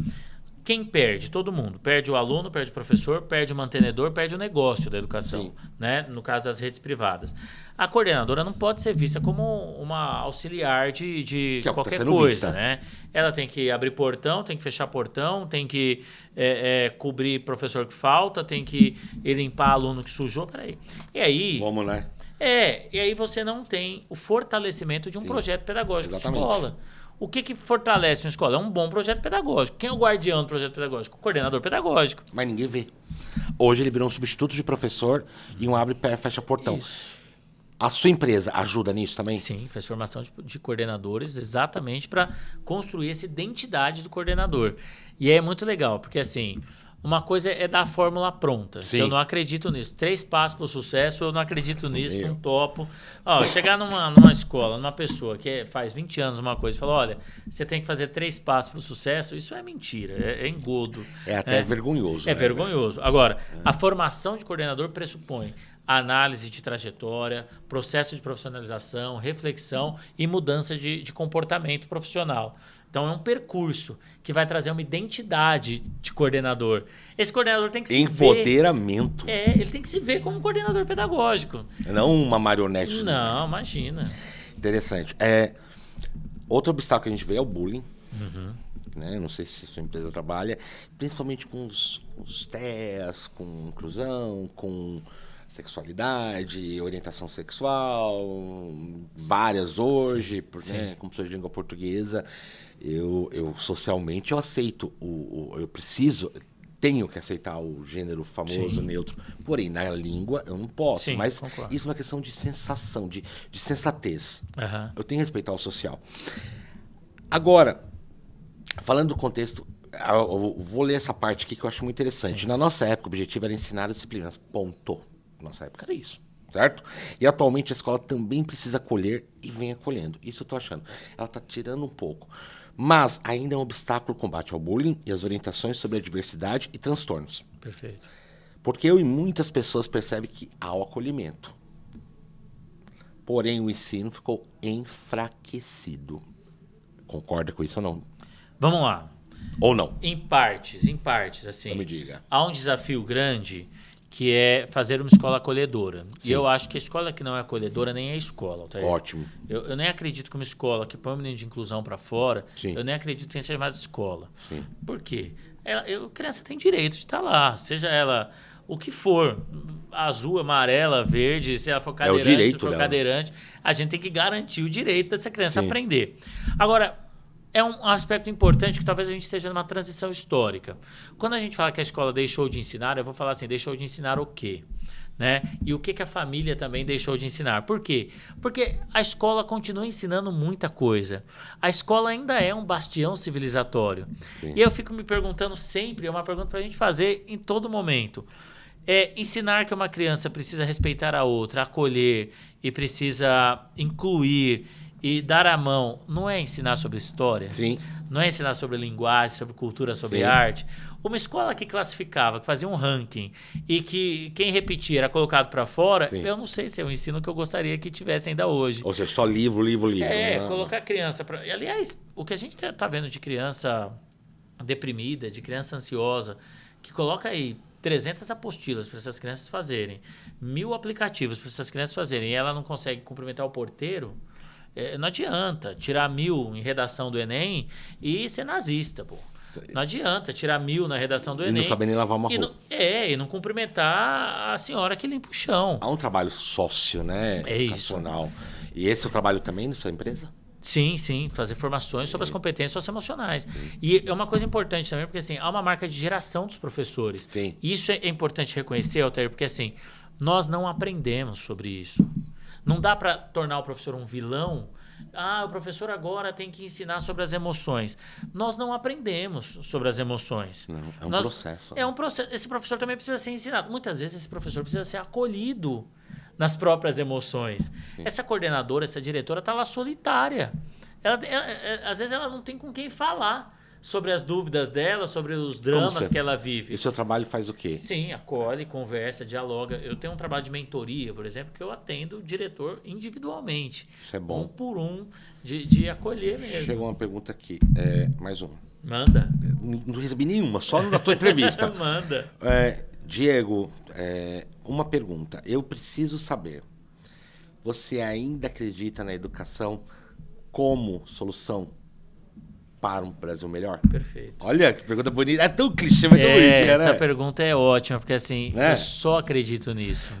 Quem perde? Todo mundo. Perde o aluno, perde o professor, perde o mantenedor, perde o negócio da educação, né? No caso das redes privadas. A coordenadora não pode ser vista como uma auxiliar de qualquer coisa, né? Ela tem que abrir portão, tem que fechar portão, tem que cobrir professor que falta, tem que limpar aluno que sujou. Peraí. E aí... Vamos, né? E aí você não tem o fortalecimento de um projeto pedagógico de escola. O que fortalece uma escola? É um bom projeto pedagógico. Quem é o guardião do projeto pedagógico? O coordenador pedagógico. Mas ninguém vê. Hoje ele virou um substituto de professor e um abre e fecha portão. Isso. A sua empresa ajuda nisso também? Sim, faz formação de coordenadores exatamente para construir essa identidade do coordenador. E é muito legal, porque assim... Uma coisa é dar a fórmula pronta. Eu não acredito nisso. 3 passos para o sucesso, eu não acredito nisso, não topo. Chegar numa escola, numa pessoa que faz 20 anos uma coisa e falar, olha, você tem que fazer 3 passos para o sucesso, isso é mentira, é engodo. É até vergonhoso. É vergonhoso. Agora, a formação de coordenador pressupõe análise de trajetória, processo de profissionalização, reflexão e mudança de comportamento profissional. Então, é um percurso que vai trazer uma identidade de coordenador. Esse coordenador tem que se ver... Empoderamento. Ele tem que se ver como um coordenador pedagógico. Não uma marionete. Não, imagina. Interessante. Outro obstáculo que a gente vê é o bullying. Né? Não sei se a sua empresa trabalha, principalmente com os TEAs, com inclusão, com sexualidade, orientação sexual, várias hoje, né, como sou de língua portuguesa, eu socialmente eu aceito, eu tenho que aceitar o gênero famoso, neutro, porém na língua eu não posso, Sim, mas concordo. isso é uma questão de sensação, de sensatez. Eu tenho que respeitar o social. Agora, falando do contexto, eu vou ler essa parte aqui que eu acho muito interessante. Na nossa época, o objetivo era ensinar disciplinas. Ponto. Nossa época era isso, certo? E atualmente a escola também precisa acolher e vem acolhendo. Isso eu tô achando. Ela tá tirando um pouco. Mas ainda é um obstáculo o combate ao bullying e as orientações sobre a diversidade e transtornos. Perfeito. Porque eu e muitas pessoas percebem que há o acolhimento. Porém, o ensino ficou enfraquecido. Concorda com isso ou não? Vamos lá. Ou não? Em partes, assim. Não me diga. Há um desafio grande que é fazer uma escola acolhedora. Sim. E eu acho que a escola que não é acolhedora nem é escola. Tá? Ótimo. Eu nem acredito que uma escola que põe o menino de inclusão para fora, Sim. eu nem acredito que tenha sido chamada escola. Sim. Por quê? A criança tem direito de estar lá, seja ela o que for, azul, amarela, verde, se ela for cadeirante, direito se for dela. cadeirante, a gente tem que garantir o direito dessa criança Sim. aprender. Agora, é um aspecto importante que talvez a gente esteja numa transição histórica. Quando a gente fala que a escola deixou de ensinar, eu vou falar assim, deixou de ensinar o quê? Né? E o que a família também deixou de ensinar. Por quê? Porque a escola continua ensinando muita coisa. A escola ainda é um bastião civilizatório. Sim. E eu fico me perguntando sempre, é uma pergunta para a gente fazer em todo momento. É ensinar que uma criança precisa respeitar a outra, acolher e precisa incluir e dar a mão, não é ensinar sobre história? Sim. Não é ensinar sobre linguagem, sobre cultura, sobre Sim. arte. Uma escola que classificava, que fazia um ranking e que quem repetia era colocado para fora, Sim. eu não sei se é o ensino que eu gostaria que tivesse ainda hoje. Ou seja, só livro. Colocar a criança para... Aliás, o que a gente tá vendo de criança deprimida, de criança ansiosa, que coloca aí 300 apostilas para essas crianças fazerem, 1000 aplicativos para essas crianças fazerem, e ela não consegue cumprimentar o porteiro, não adianta tirar 1000 em redação do Enem e ser nazista, pô. Não adianta tirar 1000 na redação do Enem. E não saber nem lavar uma roupa. E não cumprimentar a senhora que limpa o chão. Há um trabalho sócio, né? É educacional. E esse é o trabalho também da sua empresa? Sim, fazer formações sobre as competências socioemocionais. E é uma coisa importante também, porque assim, há uma marca de geração dos professores. Sim. E isso é importante reconhecer, Altair, porque assim, nós não aprendemos sobre isso. Não dá para tornar o professor um vilão. O professor agora tem que ensinar sobre as emoções. Nós não aprendemos sobre as emoções. Não, é um processo. É um processo. Esse professor também precisa ser ensinado. Muitas vezes esse professor precisa ser acolhido nas próprias emoções. Sim. Essa coordenadora, essa diretora está lá solitária. Às vezes ela não tem com quem falar sobre as dúvidas dela, sobre os dramas que ela vive. E o seu trabalho faz o quê? Sim, acolhe, conversa, dialoga. Eu tenho um trabalho de mentoria, por exemplo, que eu atendo o diretor individualmente. Isso é bom. Um por um, de acolher mesmo. Chegou uma pergunta aqui. Mais uma. Manda. Não recebi nenhuma, só na tua entrevista. Manda. Diego, uma pergunta. Eu preciso saber. Você ainda acredita na educação como solução para um Brasil melhor? Perfeito. Olha, que pergunta bonita. É tão clichê, mas tão bonitinha, né? Essa pergunta é ótima, porque assim, eu só acredito nisso.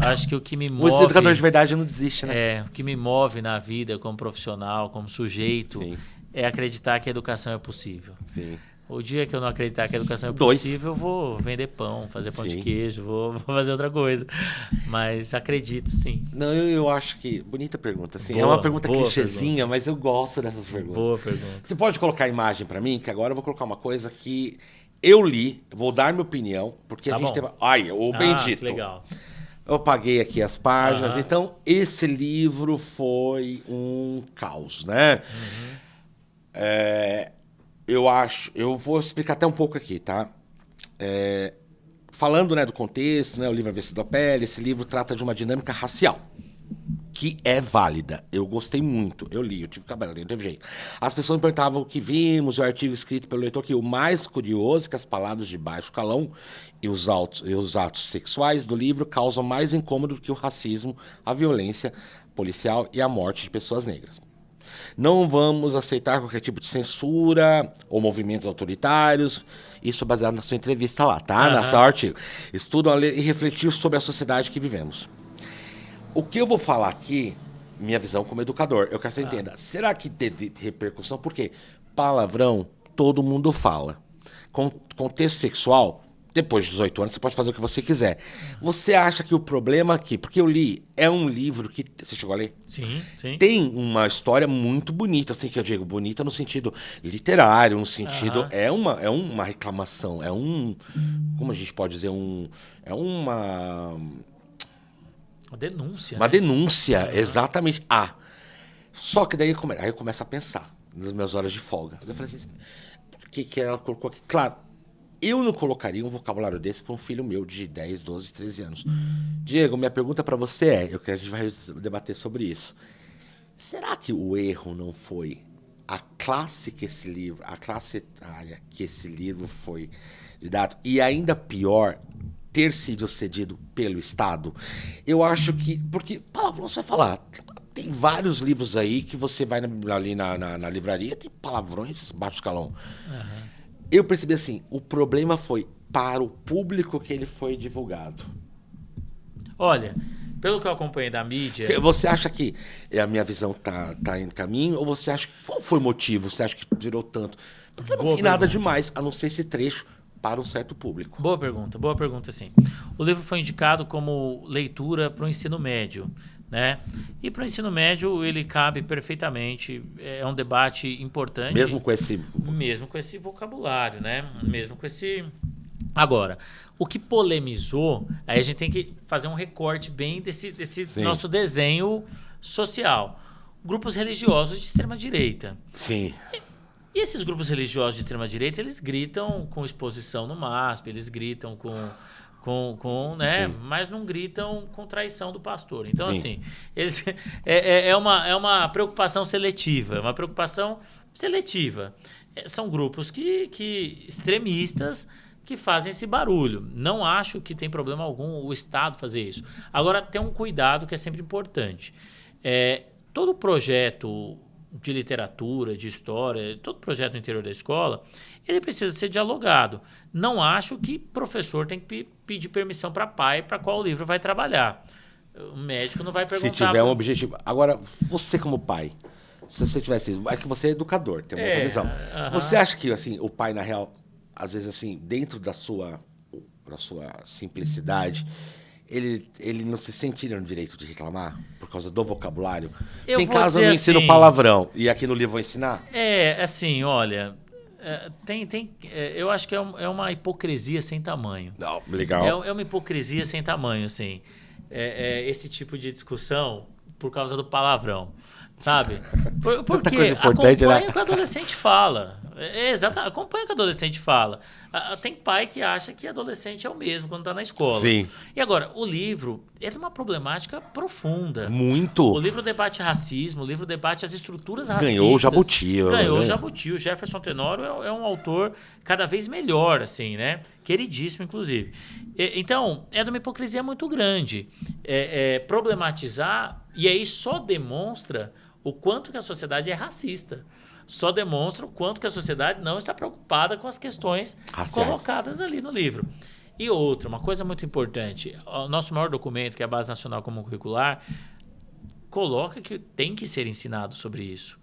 Acho que o que me move... O educador de verdade não desiste, né? O que me move na vida como profissional, como sujeito, Sim. é acreditar que a educação é possível. Sim. O dia que eu não acreditar que a educação é possível, eu vou vender pão, fazer pão de queijo, vou fazer outra coisa. Mas acredito, sim. Não, eu acho que... Bonita pergunta, assim. Boa, é uma pergunta boa clichêzinha, pergunta. mas eu gosto dessas perguntas. Boa pergunta. Você pode colocar a imagem pra mim? Que agora eu vou colocar uma coisa que eu li, vou dar minha opinião, porque Tá a gente bom. tem... Ai, o bendito. Que legal. Eu paguei aqui as páginas, então esse livro foi um caos, né? Eu vou explicar até um pouco aqui, tá? Falando, né, do contexto, né, o livro A Avesso da Pele, esse livro trata de uma dinâmica racial, que é válida. Eu gostei muito, eu li, eu tive cabelo, não teve jeito. As pessoas me perguntavam o que vimos, o artigo escrito pelo leitor, que o mais curioso é que as palavras de baixo calão e os atos sexuais do livro causam mais incômodo do que o racismo, a violência policial e a morte de pessoas negras. Não vamos aceitar qualquer tipo de censura ou movimentos autoritários. Isso é baseado na sua entrevista lá, tá? Aham. Na seu artigo. Estudam a ler e refletir sobre a sociedade que vivemos. O que eu vou falar aqui, minha visão como educador, eu quero que você entenda. Será que teve repercussão? Por quê? Palavrão, todo mundo fala. Contexto sexual, depois de 18 anos, você pode fazer o que você quiser. Você acha que o problema aqui, porque eu li, é um livro que... Você chegou a ler? Sim, sim. Tem uma história muito bonita, assim, que eu digo, bonita no sentido literário, no sentido... Aham. É uma reclamação, é um... Como a gente pode dizer? É uma... Uma denúncia, Uma né? denúncia, exatamente. Só que daí aí eu começo a pensar nas minhas horas de folga. Eu falei assim, o que ela colocou aqui? Claro, eu não colocaria um vocabulário desse para um filho meu de 10, 12, 13 anos. Diego, minha pergunta para você é, a gente vai debater sobre isso. Será que o erro não foi a classe etária que esse livro foi dado? E ainda pior, ter sido cedido pelo Estado? Eu acho que... Porque palavrão você vai falar. Tem vários livros aí que você vai ali na livraria, tem palavrões baixo escalão. Eu percebi assim, o problema foi para o público que ele foi divulgado. Olha, pelo que eu acompanhei da mídia... Você acha que a minha visão tá em caminho? Ou você acha que... Qual foi o motivo? Você acha que virou tanto? Porque eu não Boa vi nada pergunta. demais, a não ser esse trecho para um certo público. Boa pergunta, sim. O livro foi indicado como leitura para o ensino médio, né? E para o ensino médio ele cabe perfeitamente, é um debate importante. Mesmo com esse Vocabulário, né? Mesmo com esse... Agora, o que polemizou, aí a gente tem que fazer um recorte bem desse nosso desenho social. Grupos religiosos de extrema-direita. Sim. E esses grupos religiosos de extrema-direita, eles gritam com exposição no MASP, eles gritam né? Sim. Mas não gritam com traição do pastor. Então, Sim. assim, eles, é uma preocupação seletiva, é uma preocupação seletiva. São grupos que extremistas que fazem esse barulho. Não acho que tem problema algum o Estado fazer isso. Agora, tem um cuidado que é sempre importante. Todo projeto de literatura, de história, todo projeto no interior da escola, ele precisa ser dialogado. Não acho que professor tem que pedir permissão para pai para qual livro vai trabalhar. O médico não vai perguntar... Se tiver um objetivo. Agora, você como pai, se você tivesse... É que você é educador, tem uma outra visão. Você acha que, assim, o pai, na real, às vezes, assim, dentro da sua simplicidade... Ele não se sentiria no direito de reclamar por causa do vocabulário? Tem caso eu não ensino assim, palavrão e aqui no livro vou ensinar? Assim, olha, eu acho que é uma hipocrisia sem tamanho. Não, legal. É uma hipocrisia sem tamanho, assim. Esse tipo de discussão por causa do palavrão, sabe? Porque coisa importante, acompanha né? o que o adolescente fala. Exato, acompanha o que o adolescente fala. Tem pai que acha que adolescente é o mesmo quando está na escola. Sim. E agora, o livro é uma problemática profunda. Muito. O livro debate racismo, o livro debate as estruturas racistas. Ganhou o Jabuti. Ganhou o Jabuti. O Jefferson Tenório é um autor cada vez melhor, assim, né? Queridíssimo, inclusive. Então, é de uma hipocrisia muito grande. Problematizar, e aí só demonstra o quanto que a sociedade é racista. Só demonstra o quanto que a sociedade não está preocupada com as questões raciais colocadas ali no livro. E outra, uma coisa muito importante, o nosso maior documento, que é a Base Nacional Comum Curricular, coloca que tem que ser ensinado sobre isso.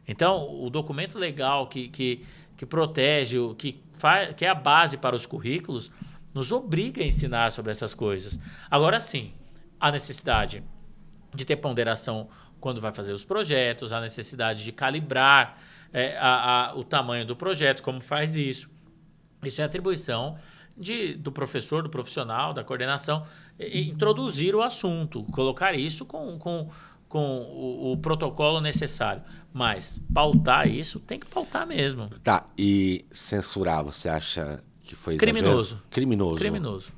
Então, o documento legal que protege, que é a base para os currículos, nos obriga a ensinar sobre essas coisas. Agora sim, a necessidade de ter ponderação quando vai fazer os projetos, a necessidade de calibrar o tamanho do projeto, como faz isso. Isso é atribuição do professor, do profissional, da coordenação, introduzir o assunto, colocar isso com o protocolo necessário. Mas pautar isso, tem que pautar mesmo. Tá, e censurar, você acha que foi Criminoso. Criminoso.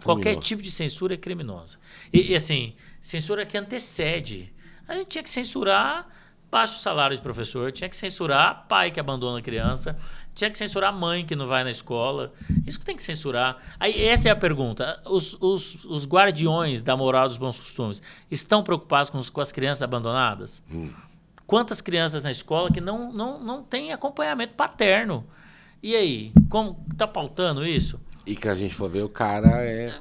Qualquer tipo de censura é criminosa. E assim, censura que antecede. A gente tinha que censurar baixo salário de professor, tinha que censurar pai que abandona a criança, tinha que censurar mãe que não vai na escola. Isso que tem que censurar. Aí essa é a pergunta. Os guardiões da moral dos bons costumes estão preocupados com as crianças abandonadas? Quantas crianças na escola que não têm acompanhamento paterno? E aí, como tá pautando isso? E que a gente for ver, o cara é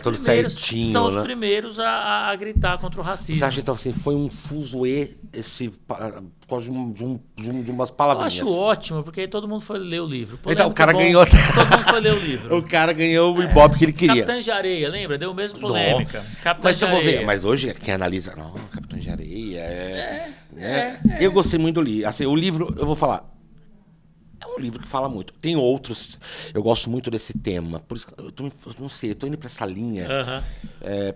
todo certinho, são né? os primeiros a gritar contra o racismo. Você acha então assim, foi um fuzuê por causa de umas Eu palavrinhas? acho ótimo, porque aí todo mundo foi ler o livro. Então, o cara Polêmica é ganhou. Todo mundo foi ler o livro. O cara ganhou o Ibope que ele queria. Capitães de Areia, lembra? Deu mesmo polêmica. Mas se eu vou Areia. ver, mas hoje quem analisa, não, Capitão de Areia Eu gostei muito do livro. Assim, o livro, eu vou falar, é um livro que fala muito. Tem outros, eu gosto muito desse tema. Por isso que eu não sei, eu tô indo pra essa linha.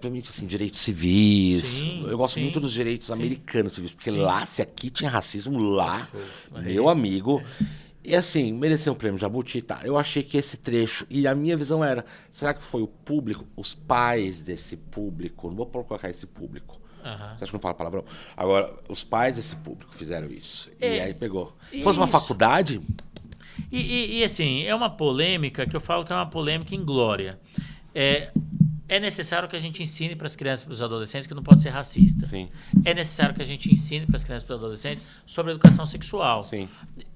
Pra mim, assim, direitos civis. Sim, eu gosto sim, muito dos direitos americanos civis, porque sim. lá, se aqui tinha racismo, lá, meu amigo. E assim, mereceu um prêmio Jabuti, tá? Eu achei que esse trecho, e a minha visão era, será que foi o público, os pais desse público, não vou colocar esse público, você acha que não fala palavrão? Agora, os pais desse público fizeram isso, e aí pegou. Se fosse uma faculdade... E assim, é uma polêmica que eu falo que é uma polêmica inglória. É necessário que a gente ensine para as crianças e para os adolescentes que não pode ser racista. Sim. É necessário que a gente ensine para as crianças e para os adolescentes sobre educação sexual. Sim.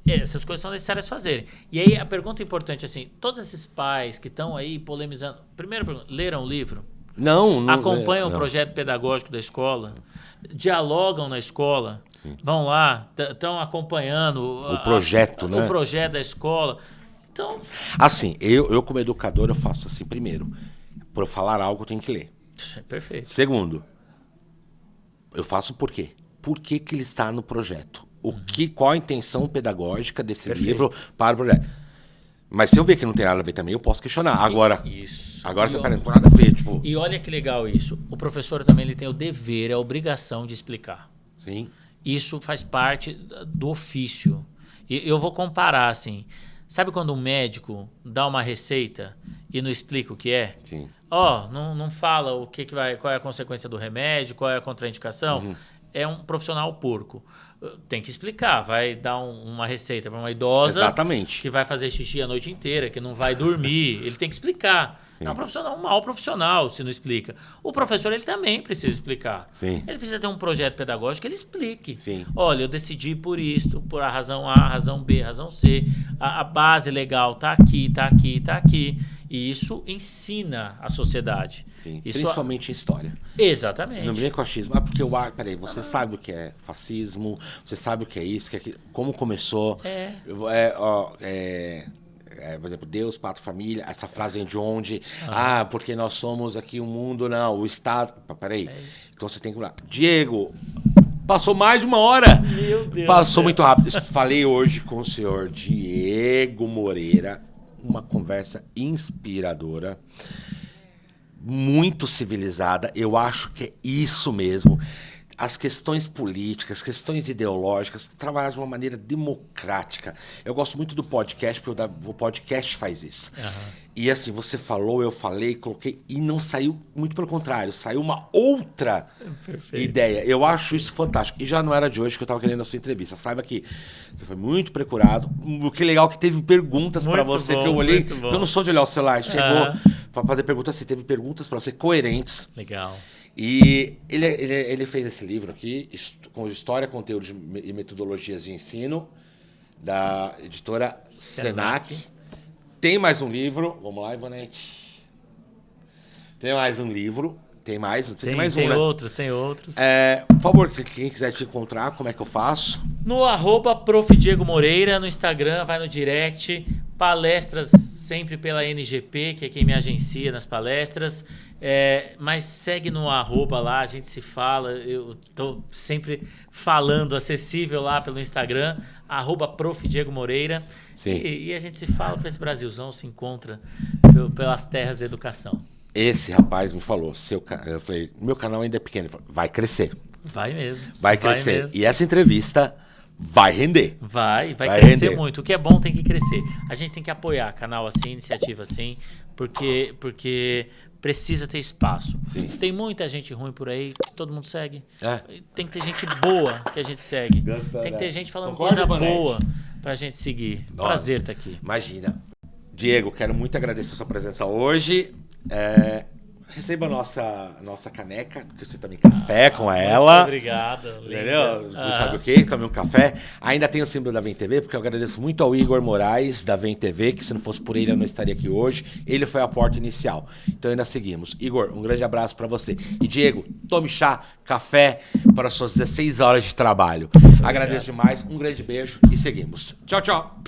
Essas coisas são necessárias fazerem. E aí a pergunta importante assim, todos esses pais que estão aí polemizando, primeiro pergunta, leram o livro? Não Acompanham o projeto pedagógico da escola? Dialogam na escola? Sim. Vão lá, estão acompanhando o projeto, né? O projeto da escola. Então, assim, eu como educador, eu faço assim, primeiro, por falar algo eu tenho que ler. Perfeito. Segundo, eu faço por quê? Por que que ele está no projeto? Qual a intenção pedagógica desse livro para o projeto? Mas se eu ver que não tem nada a ver também, eu posso questionar. Agora, você não tem nada a ver. Tipo... E olha que legal isso. O professor também ele tem o dever, a obrigação de explicar. Sim. Isso faz parte do ofício. E eu vou comparar assim. Sabe quando um médico dá uma receita e não explica o que é? Sim. Não fala o que vai, qual é a consequência do remédio, qual é a contraindicação. É um profissional porco. Tem que explicar. Vai dar uma receita para uma idosa. Exatamente. Que vai fazer xixi a noite inteira, que não vai dormir. Ele tem que explicar. Sim. É um profissional, um mau profissional, se não explica. O professor, ele também precisa explicar. Sim. Ele precisa ter um projeto pedagógico que ele explique. Sim. Olha, eu decidi por isto, por a razão A, a razão B, a razão C. A base legal tá aqui, tá aqui, tá aqui. E isso ensina a sociedade. Sim, isso principalmente em história. Exatamente. Não vem com achismo. Porque peraí, você sabe o que é fascismo, você sabe o que é isso, como começou. Por exemplo, Deus, Pátria, Família, essa frase vem de onde? Porque nós somos aqui um mundo, não, o Estado. Peraí. Então você tem que ir lá. Diego, passou mais de 1 hora. Meu Deus. Passou muito rápido. Falei hoje com o senhor Diego Moreira. Uma conversa inspiradora, muito civilizada. Eu acho que é isso mesmo. As questões políticas, as questões ideológicas, trabalhar de uma maneira democrática. Eu gosto muito do podcast, porque o podcast faz isso. E assim, você falou, eu falei, coloquei, e não saiu, muito pelo contrário, saiu uma outra ideia. Eu acho isso fantástico. E já não era de hoje que eu estava querendo a sua entrevista. Saiba que você foi muito procurado. O que legal que teve perguntas para você, que eu olhei, porque eu não sou de olhar o celular, chegou para fazer perguntas, você teve perguntas para você coerentes. Legal. E ele fez esse livro aqui, com História, Conteúdo e Metodologias de Ensino, da editora Senac. Tem mais um livro. Vamos lá, Ivonete. Tem mais um livro. Tem mais um, tem né? outros, tem outros. Por favor, quem quiser te encontrar, como é que eu faço? No @Prof. Diego Moreira, no Instagram, vai no direct. Palestras sempre pela NGP, que é quem me agencia nas palestras. Mas segue no @ lá, a gente se fala. Eu tô sempre falando, acessível lá pelo Instagram, @Prof. Diego Moreira. Sim. E a gente se fala para esse Brasilzão, se encontra pelas terras da educação. Esse rapaz me falou, eu falei, meu canal ainda é pequeno, ele falou, vai crescer. Vai mesmo. Vai crescer. E essa entrevista vai render. Vai crescer render muito. O que é bom tem que crescer. A gente tem que apoiar canal assim, iniciativa assim, porque precisa ter espaço. Sim. Tem muita gente ruim por aí que todo mundo segue. Tem que ter gente boa que a gente segue. Tem que ter gente falando coisa boa pra gente seguir. Prazer estar aqui. Imagina. Diego, quero muito agradecer a sua presença hoje. receba a nossa caneca, porque você toma café com ela. Muito obrigado. Entendeu? Sabe o quê? Tome um café. Ainda tem o símbolo da Vem TV, porque eu agradeço muito ao Igor Moraes, da Vem TV, que se não fosse por ele eu não estaria aqui hoje. Ele foi a porta inicial. Então ainda seguimos. Igor, um grande abraço para você. E Diego, tome chá, café para as suas 16 horas de trabalho. Agradeço demais, um grande beijo e seguimos. Tchau, tchau.